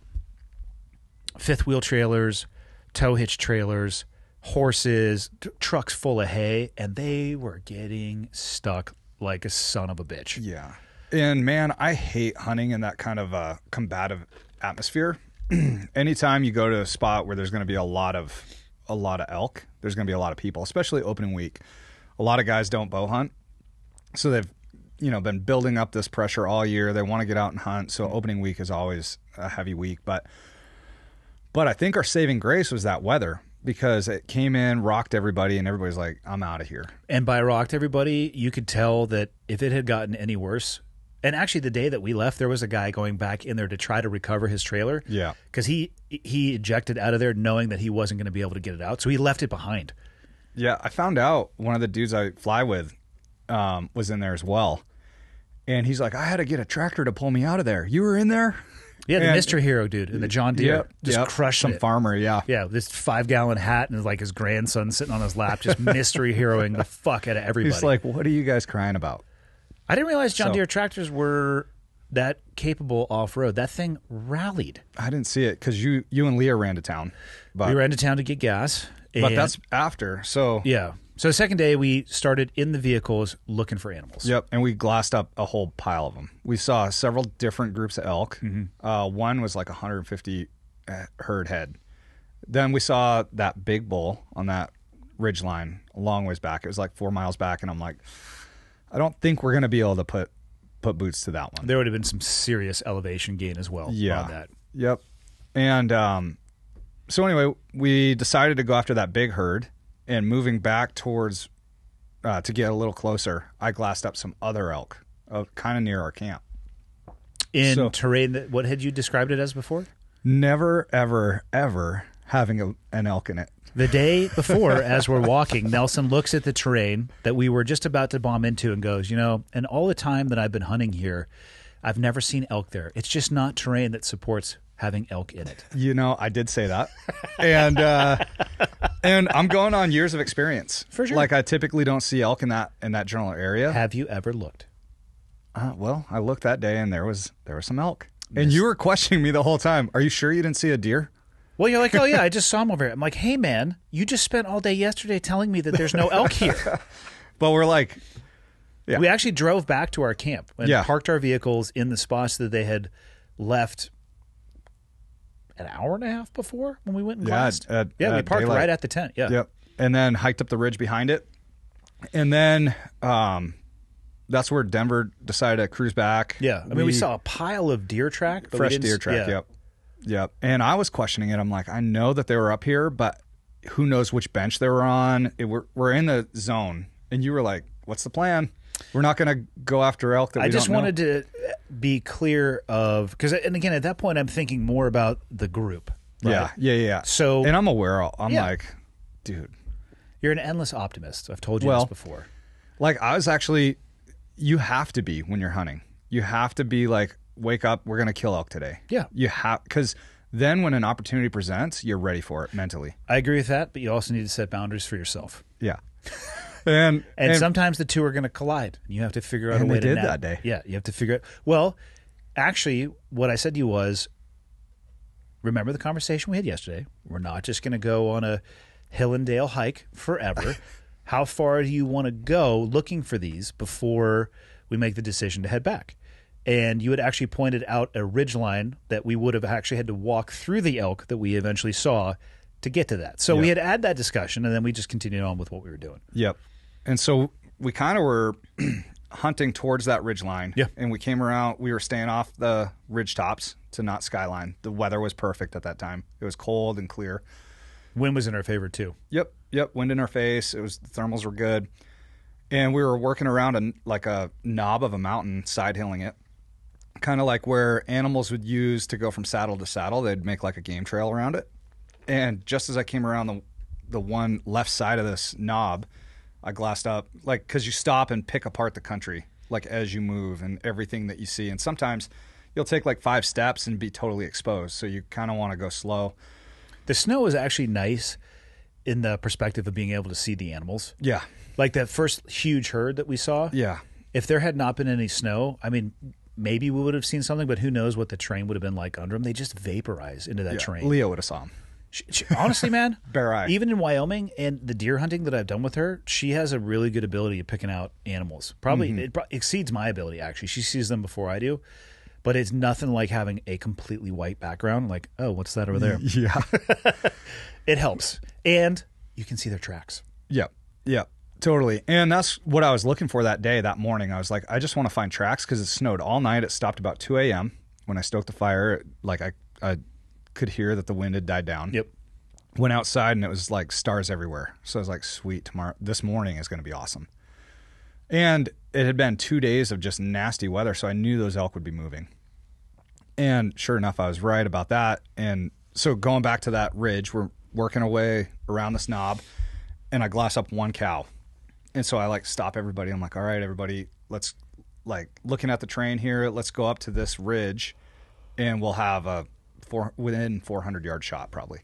fifth wheel trailers, tow hitch trailers, horses, trucks full of hay, and they were getting stuck like a son of a bitch. Yeah. And man, I hate hunting in that kind of combative atmosphere. Anytime you go to a spot where there's going to be a lot of elk, there's going to be a lot of people, especially opening week. A lot of guys don't bow hunt, so they've been building up this pressure all year. They want to get out and hunt, so opening week is always a heavy week. But I think our saving grace was that weather, because it came in, rocked everybody, and everybody's like, I'm out of here. And by rocked everybody, you could tell that if it had gotten any worse. And actually, the day that we left, there was a guy going back in there to try to recover his trailer. Yeah. Because he ejected out of there knowing that he wasn't going to be able to get it out. So he left it behind. Yeah, I found out one of the dudes I fly with was in there as well. And he's like, I had to get a tractor to pull me out of there. You were in there? Yeah, the Mr. Hero dude and the John Deere just crushed some farmer, Yeah, this 5-gallon hat and like his grandson sitting on his lap, just mystery heroing the fuck out of everybody. He's like, what are you guys crying about? I didn't realize John Deere tractors were that capable off-road. That thing rallied. I didn't see it because you and Leah ran to town. We ran to town to get gas. But that's after. So yeah. So the second day, we started in the vehicles looking for animals. Yep, and we glassed up a whole pile of them. We saw several different groups of elk. One was like 150 herd head. Then we saw that big bull on that ridge line a long ways back. It was like 4 miles back, and I'm like, I don't think we're going to be able to put boots to that one. There would have been some serious elevation gain as well on that. Yep. And so anyway, we decided to go after that big herd, and moving back towards to get a little closer, I glassed up some other elk kind of near our camp. In terrain that, what had you described it as before? Never, ever, ever having an elk in it. The day before, as we're walking, Nelson looks at the terrain that we were just about to bomb into and goes, and all the time that I've been hunting here, I've never seen elk there. It's just not terrain that supports having elk in it. I did say that. And I'm going on years of experience. For sure. Like, I typically don't see elk in that general area. Have you ever looked? Well, I looked that day and there was some elk. And you were questioning me the whole time. Are you sure you didn't see a deer? Well, you're like, oh, yeah, I just saw him over here. I'm like, hey, man, you just spent all day yesterday telling me that there's no elk here. But we're like, yeah. We actually drove back to our camp and parked our vehicles in the spots that they had left an hour and a half before when we went and glassed. We parked daylight. Right at the tent. Yeah. Yep. And then hiked up the ridge behind it. And then that's where Denver decided to cruise back. Yeah. I mean, we saw a pile of deer track. Fresh deer track, Yep. And I was questioning it. I'm like, I know that they were up here, but who knows which bench they were on. We're in the zone. And you were like, what's the plan? We're not going to go after elk that we don't know. I just wanted to be clear of, because, and again, at that point, I'm thinking more about the group. Right? Yeah. So, and I'm aware. I'm like, dude. You're an endless optimist. I've told you this before. Like, I was actually, you have to be when you're hunting. You have to be like, wake up, we're going to kill elk today. Yeah. You have, because then when an opportunity presents, you're ready for it mentally. I agree with that, but you also need to set boundaries for yourself. Yeah. and sometimes the two are going to collide. You have to figure out a way to that day. Yeah, you have to figure it. Well, actually, what I said to you was, remember the conversation we had yesterday? We're not just going to go on a hill and dale hike forever. How far do you want to go looking for these before we make the decision to head back? And you had actually pointed out a ridge line that we would have actually had to walk through the elk that we eventually saw to get to that. So we had had that discussion, and then we just continued on with what we were doing. Yep. And so we kind of were hunting towards that ridge line. Yeah. And we came around, we were staying off the ridge tops to not skyline. The weather was perfect at that time. It was cold and clear. Wind was in our favor too. Yep. Wind in our face. The thermals were good. And we were working around a knob of a mountain, side hilling it. Kind of like where animals would use to go from saddle to saddle. They'd make like a game trail around it. And just as I came around the one left side of this knob, I glassed up, like, because you stop and pick apart the country, like, as you move and everything that you see. And sometimes you'll take like 5 steps and be totally exposed. So you kind of want to go slow. The snow is actually nice in the perspective of being able to see the animals. Yeah. Like that first huge herd that we saw. Yeah. If there had not been any snow, I mean, maybe we would have seen something, but who knows what the terrain would have been like under them. They just vaporize into that terrain. Leo would have saw them. Honestly, man, Bare eye. even in Wyoming and the deer hunting that I've done with her, she has a really good ability of picking out animals. Probably it exceeds my ability, actually. She sees them before I do, but it's nothing like having a completely white background. Like, oh, what's that over there? Yeah. It helps. And you can see their tracks. Yep. Totally. And that's what I was looking for that day, that morning. I was like, I just want to find tracks because it snowed all night. It stopped about 2 a.m. When I stoked the fire. Like I could hear that the wind had died down. Yep. Went outside and it was like stars everywhere. So I was like, sweet, this morning is going to be awesome. And it had been 2 days of just nasty weather, so I knew those elk would be moving. And sure enough, I was right about that. And so going back to that ridge, we're working our way around this knob, and I glass up one cow. And so I like stop everybody. I'm like, all right, everybody, let's, like, looking at the train here, let's go up to this ridge, and we'll have within 400-yard shot probably.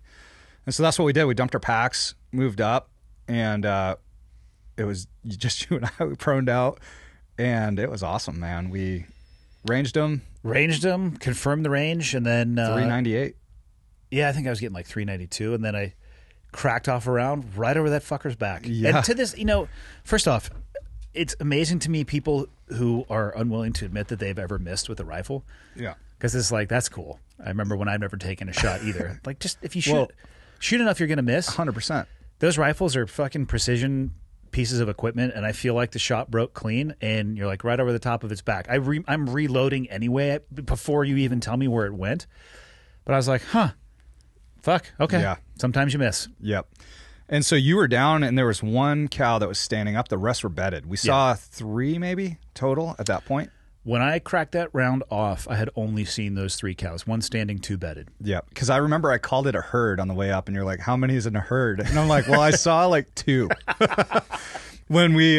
And so that's what we did. We dumped our packs, moved up, and it was just you and I. We proned out, and it was awesome, man. We ranged them, confirmed the range, and then 398. Yeah, I think I was getting like 392, and then I cracked off around right over that fucker's back. Yeah. And to this, first off, it's amazing to me people who are unwilling to admit that they've ever missed with a rifle. Yeah. Because it's like, that's cool. I remember when I've never taken a shot either. Like, just if you shoot enough, you're going to miss. 100%. Those rifles are fucking precision pieces of equipment, and I feel like the shot broke clean, and you're like right over the top of its back. I'm reloading anyway before you even tell me where it went. But I was like, fuck, okay. Yeah. Sometimes you miss. Yep. And so you were down, and there was one cow that was standing up. The rest were bedded. We saw 3 maybe total at that point. When I cracked that round off, I had only seen those 3 cows, 1 standing, 2 bedded. Yeah, because I remember I called it a herd on the way up, and you're like, how many is in a herd? And I'm like, well, I saw like 2. When we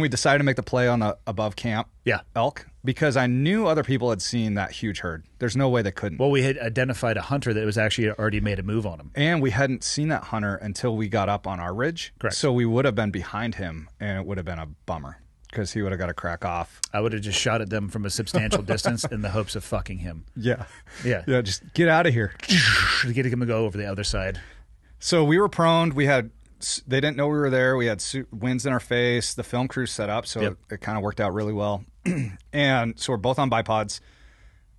decided to make the play on the above camp elk, because I knew other people had seen that huge herd. There's no way they couldn't. Well, we had identified a hunter that was actually already made a move on him. And we hadn't seen that hunter until we got up on our ridge. Correct. So we would have been behind him, and it would have been a bummer. Because he would have got to crack off. I would have just shot at them from a substantial distance in the hopes of fucking him. Yeah. Yeah. Yeah, just get out of here. To get him to go over the other side. So we were prone. They didn't know we were there. We had winds in our face. The film crew set up, so it kind of worked out really well. And so we're both on bipods,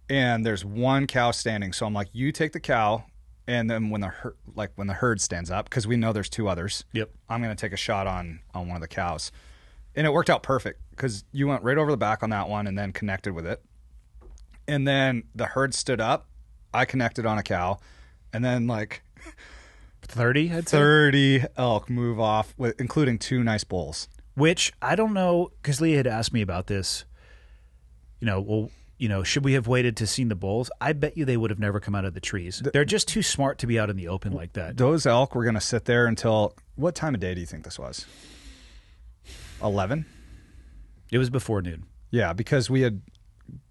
and there's one cow standing. So I'm like, you take the cow, and then when the herd stands up, because we know there's 2 others, I'm going to take a shot on one of the cows. And it worked out perfect because you went right over the back on that one and then connected with it. And then the herd stood up. I connected on a cow. And then like 30, I'd say. 30 elk move off, including 2 nice bulls. Which I don't know, because Leah had asked me about this. Should we have waited to see the bulls? I bet you they would have never come out of the trees. They're just too smart to be out in the open like that. Those elk were going to sit there until, what time of day do you think this was? 11? It was before noon. Yeah, because we had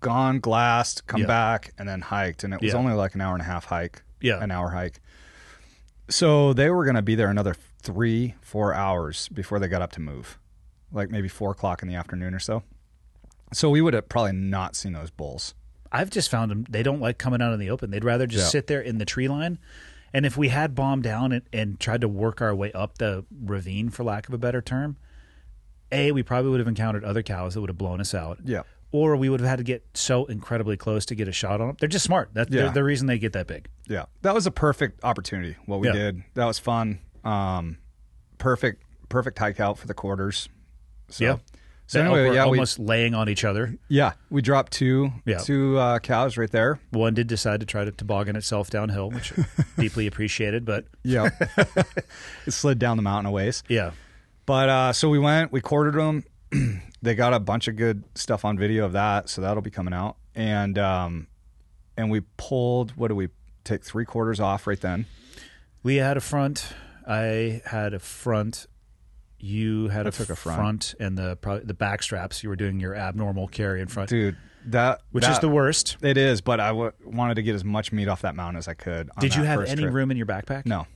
gone, glassed, come back, and then hiked, and it was only like an hour and a half hike. Yeah. An hour hike. So they were going to be there another 3-4 hours before they got up to move, like maybe 4 o'clock in the afternoon or so. So we would have probably not seen those bulls. I've just found them, they don't like coming out in the open. They'd rather just sit there in the tree line. And if we had bombed down and tried to work our way up the ravine, for lack of a better term, we probably would have encountered other cows that would have blown us out. Yeah. Or we would have had to get so incredibly close to get a shot on them. They're just smart. That's the reason they get that big. Yeah. That was a perfect opportunity, what we did. That was fun. Perfect hike out for the quarters. So, So anyway, we're almost laying on each other. Yeah. We dropped two cows right there. One did decide to try to toboggan itself downhill, which deeply appreciated, but yeah. It slid down the mountain a ways. Yeah. But so we quartered them. They got a bunch of good stuff on video of that, so that'll be coming out. And we pulled, what did we take, 3/4 off right then? We had a front. I had a front. You had a front, and the back straps. You were doing your abnormal carry in front, dude. Which is the worst. It is, but I wanted to get as much meat off that mountain as I could. Did you have any room in your backpack? No.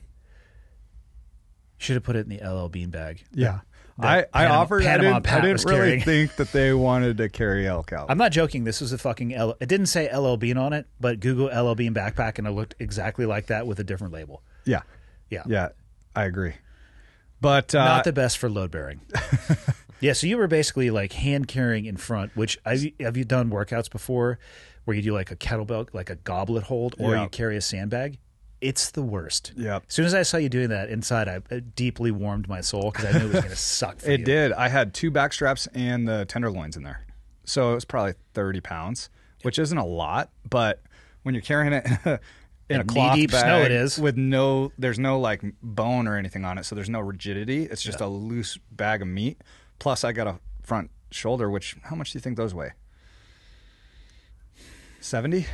Should have put it in the LL bean bag. Yeah. I offered. I didn't really think that they wanted to carry elk out. I'm not joking. This was a fucking it didn't say LL Bean on it, but Google LL Bean backpack and it looked exactly like that with a different label. Yeah. I agree. But not the best for load bearing. Yeah, so you were basically like hand carrying in front. Which have you done workouts before, where you do like a kettlebell, like a goblet hold, or you carry a sandbag? It's the worst. Yeah. As soon as I saw you doing that inside, I deeply warmed my soul because I knew it was going to suck for you. It did. I had 2 back straps and the tenderloins in there. So it was probably 30 pounds, which isn't a lot, but when you're carrying it in a cloth knee-deep bag snow it is. with there's no like bone or anything on it, so there's no rigidity. It's just a loose bag of meat. Plus I got a front shoulder, which, how much do you think those weigh? 70?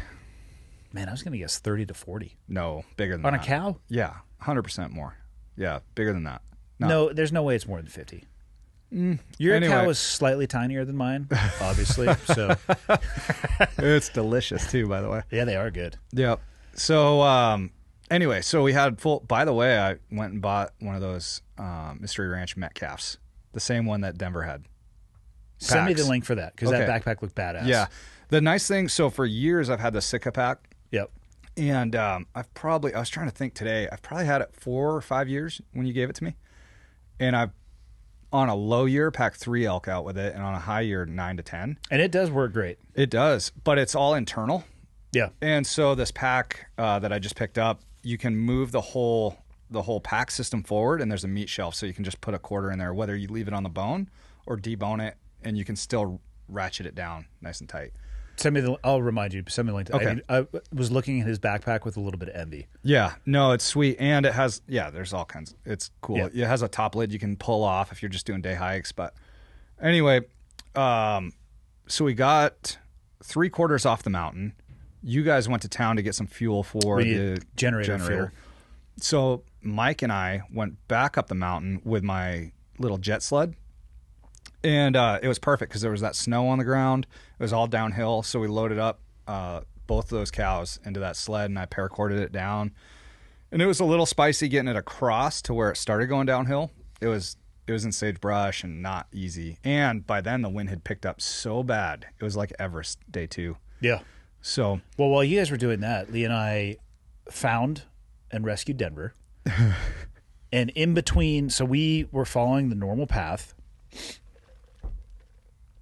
Man, I was going to guess 30 to 40. No, bigger than that. that. On a cow? Yeah, 100% more. Yeah, bigger than that. No, there's no way it's more than 50. Your cow is slightly tinier than mine, obviously. So it's delicious too, by the way. Yeah, they are good. Yeah. So anyway, so we had full. By the way, I went and bought one of those Mystery Ranch Metcalfs, the same one that Denver had. Send me the link for that because that backpack looked badass. Yeah. The nice thing, so for years I've had the Sitka pack. Yep. And I was trying to think today, I've probably had it 4 or 5 years when you gave it to me. And I've, on a low year, packed 3 elk out with it, and on a high year, 9 to 10. And it does work great. It does, but it's all internal. Yeah. And so this pack that I just picked up, you can move the whole pack system forward, and there's a meat shelf, so you can just put a quarter in there, whether you leave it on the bone or debone it, and you can still ratchet it down nice and tight. I'll remind you. Send me the link. Okay. I was looking at his backpack with a little bit of envy. Yeah, no, it's sweet, and it has there's all kinds. It's cool. Yeah. It has a top lid you can pull off if you're just doing day hikes. But anyway, so we got 3/4 off the mountain. You guys went to town to get some fuel for the generator fuel. So Mike and I went back up the mountain with my little jet sled. And it was perfect because there was that snow on the ground. It was all downhill, so we loaded up both of those cows into that sled, and I paracorded it down. And it was a little spicy getting it across to where it started going downhill. It was in sagebrush and not easy. And by then, the wind had picked up so bad. It was like Everest day 2. Yeah. So, well, while you guys were doing that, Lee and I found and rescued Denver. And in between, so we were following the normal path.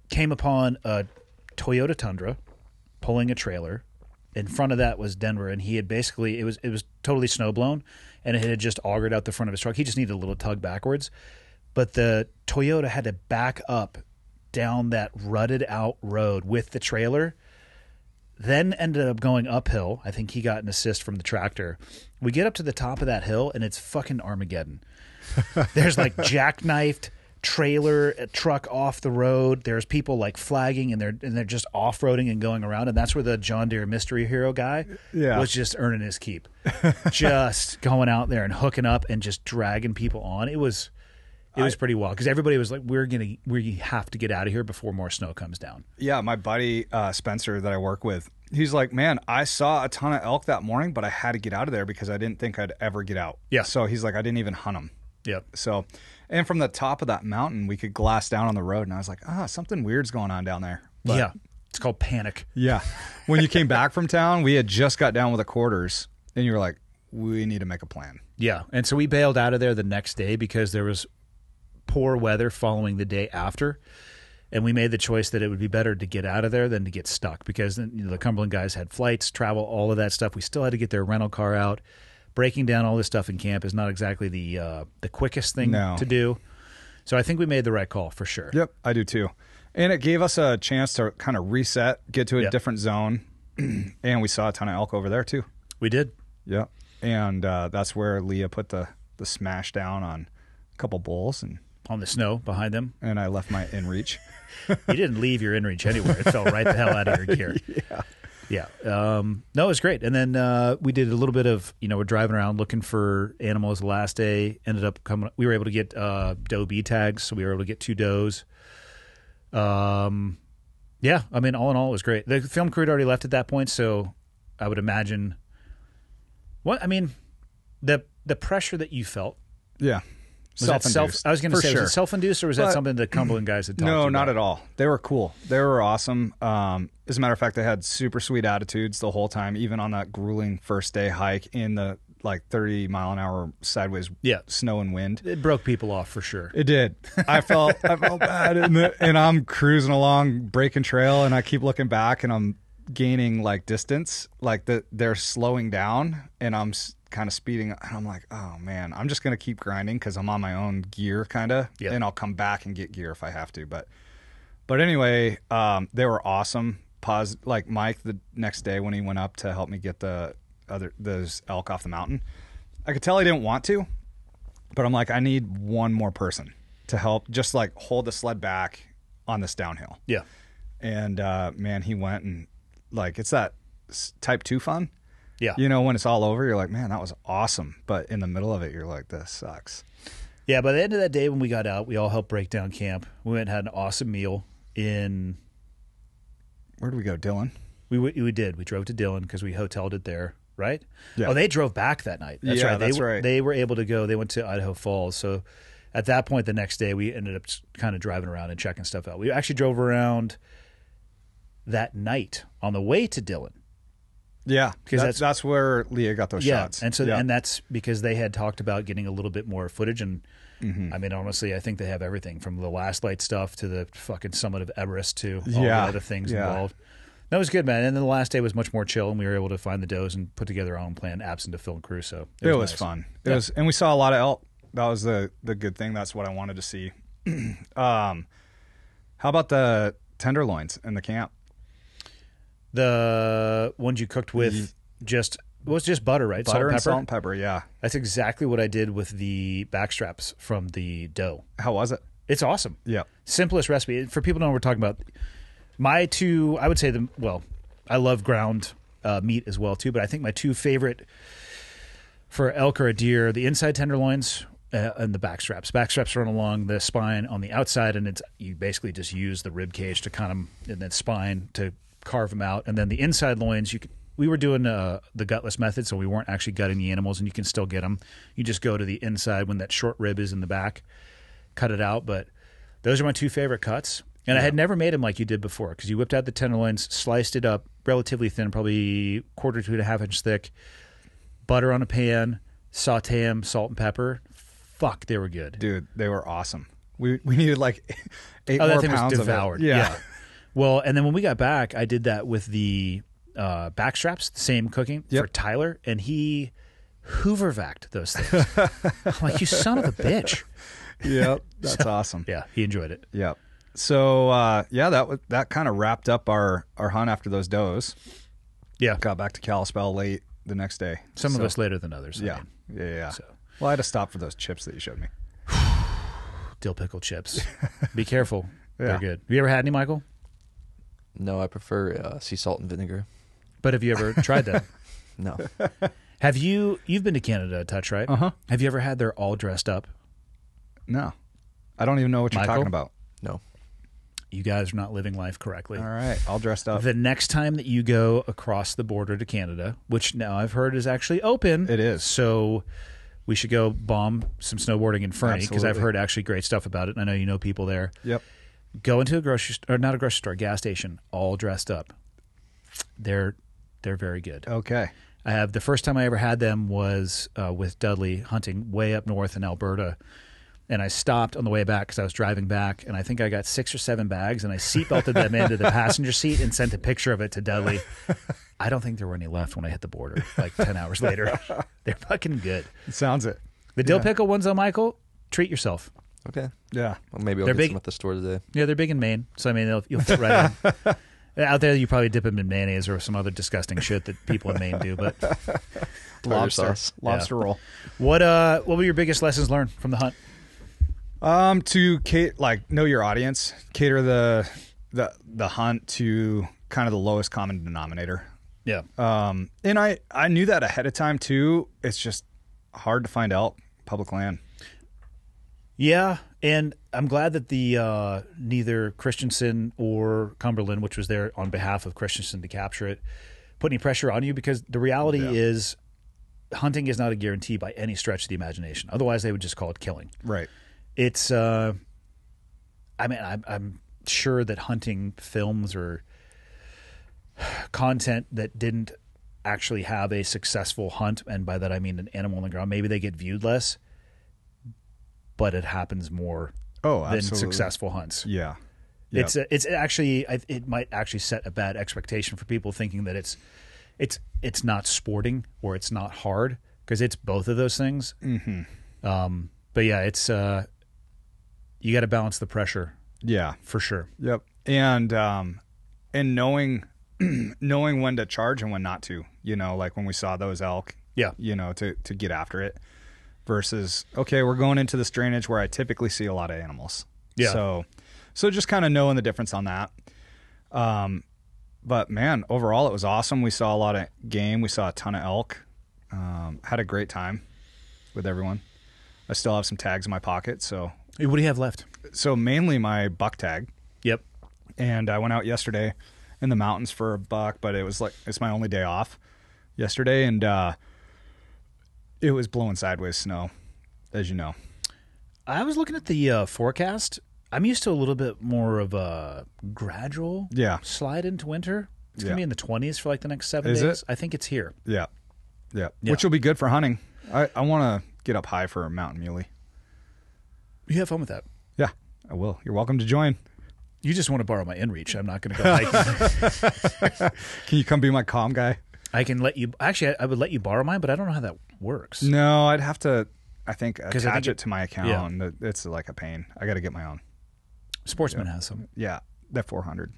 Came upon a Toyota Tundra pulling a trailer. In front of that was Denver, and he had basically it was totally snowblown, and it had just augured out the front of his truck. He just needed a little tug backwards, but the Toyota had to back up down that rutted out road with the trailer. Then ended up going uphill. I think he got an assist from the tractor. We get up to the top of that hill, and it's fucking Armageddon. There's like jackknifed trailer, a truck off the road. There's people like flagging, and they're just off-roading and going around, and that's where the John Deere Mystery Hero guy was just earning his keep. Just going out there and hooking up and just dragging people on. It was pretty wild because everybody was like, we have to get out of here before more snow comes down. Yeah, my buddy Spencer that I work with, he's like, man, I saw a ton of elk that morning, but I had to get out of there because I didn't think I'd ever get out. Yeah. So he's like, I didn't even hunt them. Yep. So, and from the top of that mountain, we could glass down on the road, and I was like, something weird's going on down there. But, yeah. It's called panic. Yeah. When you came back from town, we had just got down with the quarters, and you were like, we need to make a plan. Yeah. And so we bailed out of there the next day because there was poor weather following the day after. And we made the choice that it would be better to get out of there than to get stuck because the Cumberland guys had flights, travel, all of that stuff. We still had to get their rental car out. Breaking down all this stuff in camp is not exactly the quickest thing to do. So I think we made the right call for sure. Yep, I do too. And it gave us a chance to kind of reset, get to a different zone. And we saw a ton of elk over there too. We did. Yep. And that's where Leah put the smash down on a couple bulls and on the snow behind them. And I left my inReach. You didn't leave your inReach anywhere. It fell right the hell out of your gear. Yeah. No, it was great. And then we did a little bit of, we're driving around looking for animals the last day. Ended up we were able to get doe B tags, so we were able to get 2 does. Yeah, I mean, all in all, it was great. The film crew had already left at that point, so I would imagine the pressure that you felt. Yeah. Was that I was going to say, was it self-induced, or was that something the Cumberland guys had talked about? No, not at all. They were cool. They were awesome. As a matter of fact, they had super sweet attitudes the whole time, even on that grueling first day hike in the 30-mile-an-hour sideways snow and wind. It broke people off for sure. It did. I felt bad, and I'm cruising along, breaking trail, and I keep looking back, and I'm gaining distance. They're slowing down, and I'm kind of speeding, and I'm like, oh man, I'm just gonna keep grinding because I'm on my own gear, kind of, and I'll come back and get gear if I have to. But anyway, they were awesome. Mike the next day when he went up to help me get those elk off the mountain, I could tell he didn't want to, but I'm like, I need one more person to help just hold the sled back on this downhill. Yeah. And man, he went and it's that type 2 fun. Yeah. When it's all over, you're like, man, that was awesome. But in the middle of it, you're like, this sucks. Yeah, by the end of that day when we got out, we all helped break down camp. We went and had an awesome meal in... Where did we go, Dillon? We did. We drove to Dillon because we hoteled it there, right? Yeah. Oh, they drove back that night. That's right. That's right. They were able to go. They went to Idaho Falls. So at that point the next day, we ended up kind of driving around and checking stuff out. We actually drove around that night on the way to Dillon. Yeah, because that's where Leah got those shots. And so and that's because they had talked about getting a little bit more footage. And I mean, honestly, I think they have everything from the last light stuff to the fucking summit of Everest to all the other things involved. That was good, man. And then the last day was much more chill, and we were able to find the does and put together our own plan, absent of film crew. So it was nice. Fun. It was, and we saw a lot of elk. That was the good thing. That's what I wanted to see. How about the tenderloins in the camp? The ones you cooked with it was just butter, right? Butter and salt and pepper, yeah. That's exactly what I did with the backstraps from the doe. How was it? It's awesome. Yeah. Simplest recipe. For people who know what we're talking about, my two, I would say I love ground meat as well too, but I think my 2 favorite for elk or a deer, the inside tenderloins and the backstraps. Backstraps run along the spine on the outside, and you basically just use the rib cage to kind of, and then spine to carve them out. And then the inside loins, we were doing the gutless method, so we weren't actually gutting the animals, and you can still get them. You just go to the inside when that short rib is in the back, cut it out. But those are my 2 favorite cuts. And I had never made them like you did before, because you whipped out the tenderloins, sliced it up relatively thin, probably 1/4 to 1/2 inch thick, butter on a pan, saute them, salt and pepper. Fuck, they were good. Dude, they were awesome. We needed 8 more that thing pounds was devoured. of it. Yeah. Well, and then when we got back, I did that with the backstraps, the same cooking for Tyler, and he Hoover vacked those things. I'm like, you son of a bitch. Yep, that's awesome. Yeah, he enjoyed it. Yep. So that kind of wrapped up our hunt after those does. Yeah, got back to Kalispell late the next day. Some of us later than others. Yeah, yeah. So. Well, I had to stop for those chips that you showed me. Dill pickle chips. Be careful. They're good. Have you ever had any, Michael? No, I prefer sea salt and vinegar. But have you ever tried that? No. Have you've been to Canada a touch, right? Uh-huh. Have you ever had their all dressed up? No. I don't even know what you're Michael? talking about. No. You guys are not living life correctly. All right, all dressed up. The next time that you go across the border to Canada, which now I've heard is actually open. It is. So We should go bomb some snowboarding in Fernie because I've Absolutely. heard actually great stuff about it. And I know you know people there. Yep. Go into a grocery store, or not a grocery store, gas station, all dressed up. They're very good. Okay. I have the first time I ever had them was with Dudley hunting way up north in Alberta. And I stopped on the way back because I was driving back, and I think I got 6 or 7 bags, and I seatbelted them into the passenger seat and sent a picture of it to Dudley. I don't think there were any left when I hit the border, like 10 hours later. They're fucking good. Sounds it. The dill pickle ones, though, Michael, treat yourself. Okay. Yeah. Well, maybe I'll They're get big. some at the store today. Yeah, they're big in Maine, so I mean, you'll fit right in. Out there, you probably dip them in mayonnaise or some other disgusting shit that people in Maine do. But Lobster sauce. roll. what were your biggest lessons learned from the hunt? To know your audience, cater the hunt to kind of the lowest common denominator. Yeah. And I knew that ahead of time too. It's just hard to find elk, public land. Yeah, and I'm glad that the neither Christensen or Cumberland, which was there on behalf of Christensen to capture it, put any pressure on you, because the reality is hunting is not a guarantee by any stretch of the imagination. Otherwise, they would just call it killing. Right. It's I mean, I'm sure that hunting films or content that didn't actually have a successful hunt, and by that I mean an animal on the ground, maybe they get viewed less, but it happens more than absolutely. successful hunts. Yeah. Yep. It's actually, it might actually set a bad expectation for people thinking that it's not sporting or it's not hard, because it's both of those things. Mm-hmm. But yeah, it's you got to balance the pressure. Yeah. For sure. Yep. And knowing knowing when to charge and when not to, like when we saw those elk, to get after it, versus, okay, we're going into this drainage where I typically see a lot of animals. Yeah. So just kind of knowing the difference on that. But man, overall it was awesome. We saw a lot of game. We saw a ton of elk. Had a great time with everyone. I still have some tags in my pocket. So Hey, what do you have left? So mainly my buck tag. Yep. And I went out yesterday in the mountains for a buck, but it's my only day off yesterday. And, it was blowing sideways snow, as you know. I was looking at the forecast. I'm used to a little bit more of a gradual slide into winter. It's going to be in the 20s for like the next 7 days. Is it? I think it's here. Yeah. Which will be good for hunting. I want to get up high for a mountain muley. You have fun with that. Yeah, I will. You're welcome to join. You just want to borrow my inReach. I'm not going to go hiking. Can you come be my comm guy? I can let you. Actually, I would let you borrow mine, but I don't know how that works. No, I'd have to, attach it to my account. Yeah. It's like a pain. I got to get my own. Sportsman has some. Yeah, that 400.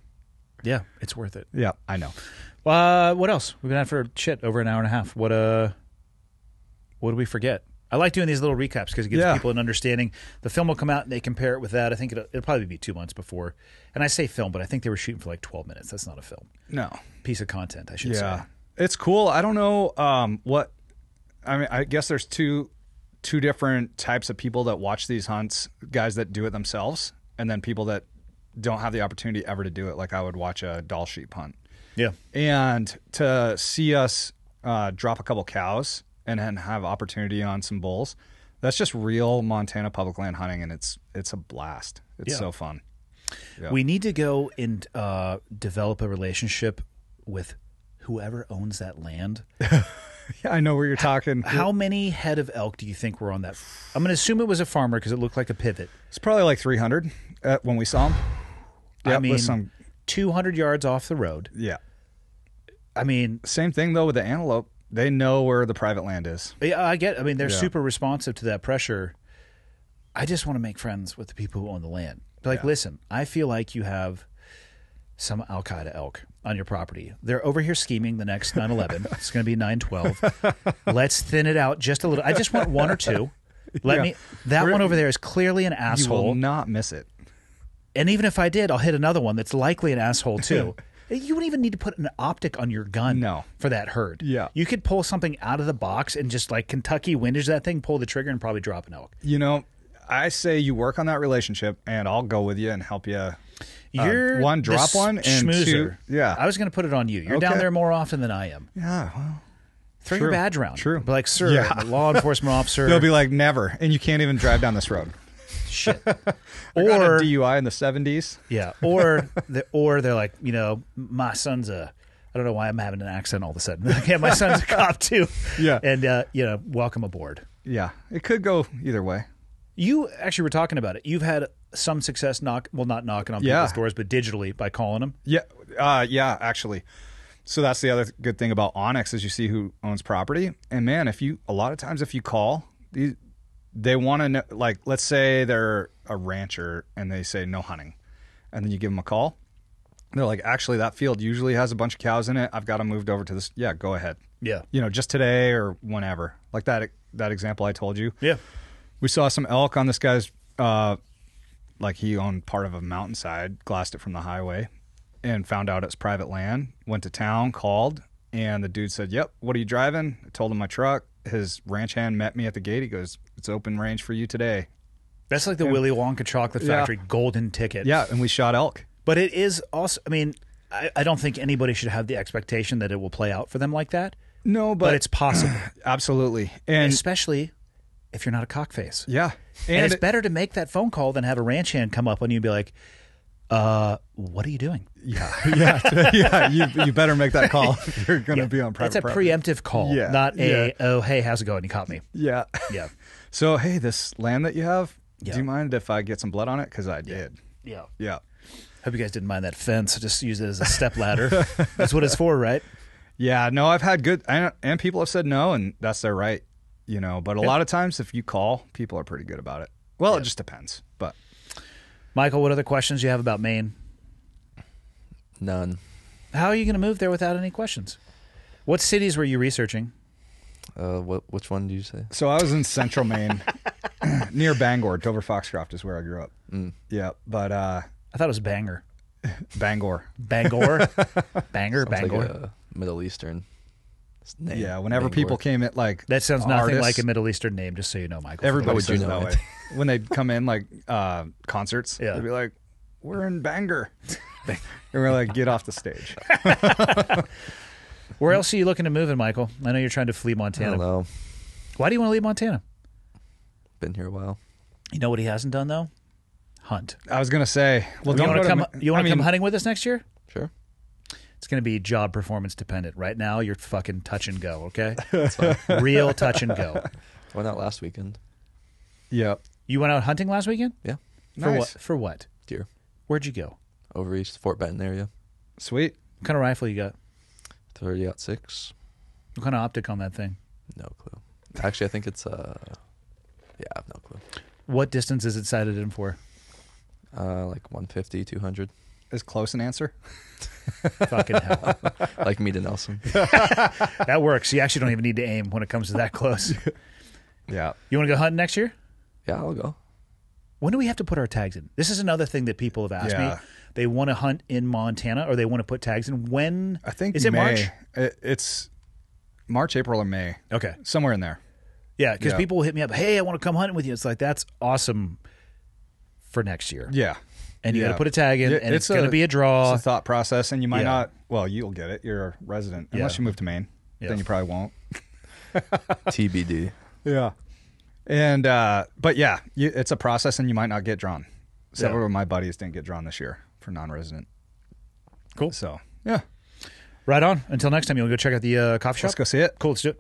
Yeah, it's worth it. Yeah, I know. What else? We've been at for over an hour and a half. What did we forget? I like doing these little recaps because it gives people an understanding. The film will come out and they compare it with that. I think it'll probably be 2 months before. And I say film, but I think they were shooting for like 12 minutes. That's not a film. No. Piece of content, I should say. It's cool. I don't know I guess there's two different types of people that watch these hunts, guys that do it themselves, and then people that don't have the opportunity ever to do it. Like I would watch a doll sheep hunt. Yeah. And to see us drop a couple cows and then have opportunity on some bulls, that's just real Montana public land hunting, and it's a blast. It's so fun. Yeah. We need to go and develop a relationship with whoever owns that land. Yeah, I know where you're talking. How many head of elk do you think were on that? I'm going to assume it was a farmer because it looked like a pivot. It's probably like 300 when we saw him. Yeah, I mean, 200 yards off the road. Yeah. I mean, same thing though with the antelope. They know where the private land is. Yeah, I mean, they're super responsive to that pressure. I just want to make friends with the people who own the land. Like, listen, I feel like you have some Al-Qaeda elk on your property. They're over here scheming the next 9/11. It's going to be 9/12. Let's thin it out just a little. I just want one or two. That one over there is clearly an asshole. You will not miss it. And even if I did, I'll hit another one that's likely an asshole too. You wouldn't even need to put an optic on your gun for that herd. Yeah. You could pull something out of the box and just like Kentucky windage that thing, pull the trigger, and probably drop an elk. I say you work on that relationship, and I'll go with you and help you. You're one, drop one, and schmoozer. two. Yeah. I was going to put it on you. You're down there more often than I am. Yeah, well. throw your badge around. True. Be like, sir, Yeah. I'm a law enforcement officer. They'll be like, never, and you can't even drive down this road. shit. Or Or a DUI in the 70s. yeah, or they're like, my son's a. I don't know why I'm having an accent all of a sudden. Like, yeah, my son's a cop too. Yeah. And welcome aboard. Yeah, it could go either way. You actually were talking about it. You've had some success not knocking on people's doors, but digitally by calling them. Yeah, actually. So that's the other good thing about Onyx is you see who owns property. And man, a lot of times if you call, they want to know, like, let's say they're a rancher and they say no hunting, and then you give them a call. They're like, actually, that field usually has a bunch of cows in it. I've got them moved over to this. Yeah, go ahead. Yeah. Just today or whenever. Like that example I told you. Yeah. We saw some elk on this guy's, like he owned part of a mountainside, glassed it from the highway, and found out it's private land. Went to town, called, and the dude said, yep, what are you driving? I told him my truck. His ranch hand met me at the gate. He goes, it's open range for you today. That's like the Willy Wonka chocolate factory golden ticket. Yeah, and we shot elk. But it is also, I don't think anybody should have the expectation that it will play out for them like that. No, But it's possible. Absolutely. And especially if you're not a cockface. yeah. And it's better to make that phone call than have a ranch hand come up on you and be like, what are you doing? Yeah. You better make that call if you're going to be on private That's a property. preemptive call, not oh, hey, how's it going? You caught me. Yeah. Yeah. So, hey, this land that you have, Yeah. do you mind if I get some blood on it? Because I did. Yeah. Yeah. Hope you guys didn't mind that fence. Just use it as a step ladder. That's what it's for, right? Yeah. No, I've had good, and people have said no, and that's their right, But a lot of times if you call, people are pretty good about it. Well, it just depends. But Michael, what other questions do you have about Maine? None. How are you going to move there without any questions? What cities were you researching? Which one do you say? So I was in central Maine, near Bangor. Dover Foxcroft is where I grew up. Yeah, but I thought it was Bangor. Bangor. Bangor? Banger? Sounds Bangor? like a Middle Eastern name. Yeah, whenever Bangor. people came in, like That sounds nothing artists, like a Middle Eastern name, just so you know, Michael. Everybody would you says it know that it? way. When they come in, like concerts, Yeah. they'd be like, "We're in Bangor," and we're like, "Get off the stage." Where else are you looking to move in, Michael? I know you're trying to flee I Montana. don't know. Why do you want to leave Montana? Been here a while. You know what he hasn't done, though? Hunt. I was gonna say, well, You don't want go to come? You want to come hunting with us next year? Sure. It's going to be job performance dependent. Right now, you're fucking touch and go. Okay, real touch and go. Went out last weekend. Yeah, You went out hunting last weekend? Yeah. For Nice. what? For what? Deer. Where'd you go? Over east, Fort Benton area. sweet. What kind of rifle you got? 30-06. What kind of optic on that thing? No clue. Actually, I think it's I have no clue. What distance is it sighted in for? Like 150, 200. Is close an answer? Fucking hell. Like me to Nelson. That works. You actually don't even need to aim when it comes to that close. Yeah. You want to go hunting next year? Yeah, I'll go. When do we have to put our tags in? This is another thing that people have asked me. Yeah. They want to hunt in Montana or they want to put tags in. When? I think Is it May. March? It's March, April, or May. Okay. Somewhere in there. Yeah, because Yeah. people will hit me up. Hey, I want to come hunting with you. It's like, that's awesome for next year. Yeah. And you Yeah. got to put a tag in, Yeah, and it's going to be a draw. It's a thought process, and you might Yeah. not. Well, you'll get it. You're a resident, unless Yeah. you move to Maine. Yeah. Then you probably won't. TBD. Yeah. And but yeah, it's a process, and you might not get drawn. Several of my buddies didn't get drawn this year for non-resident. Cool. So yeah, Right on. Until next time, you want to go check out the coffee shop? let's go see it. Cool, let's do it.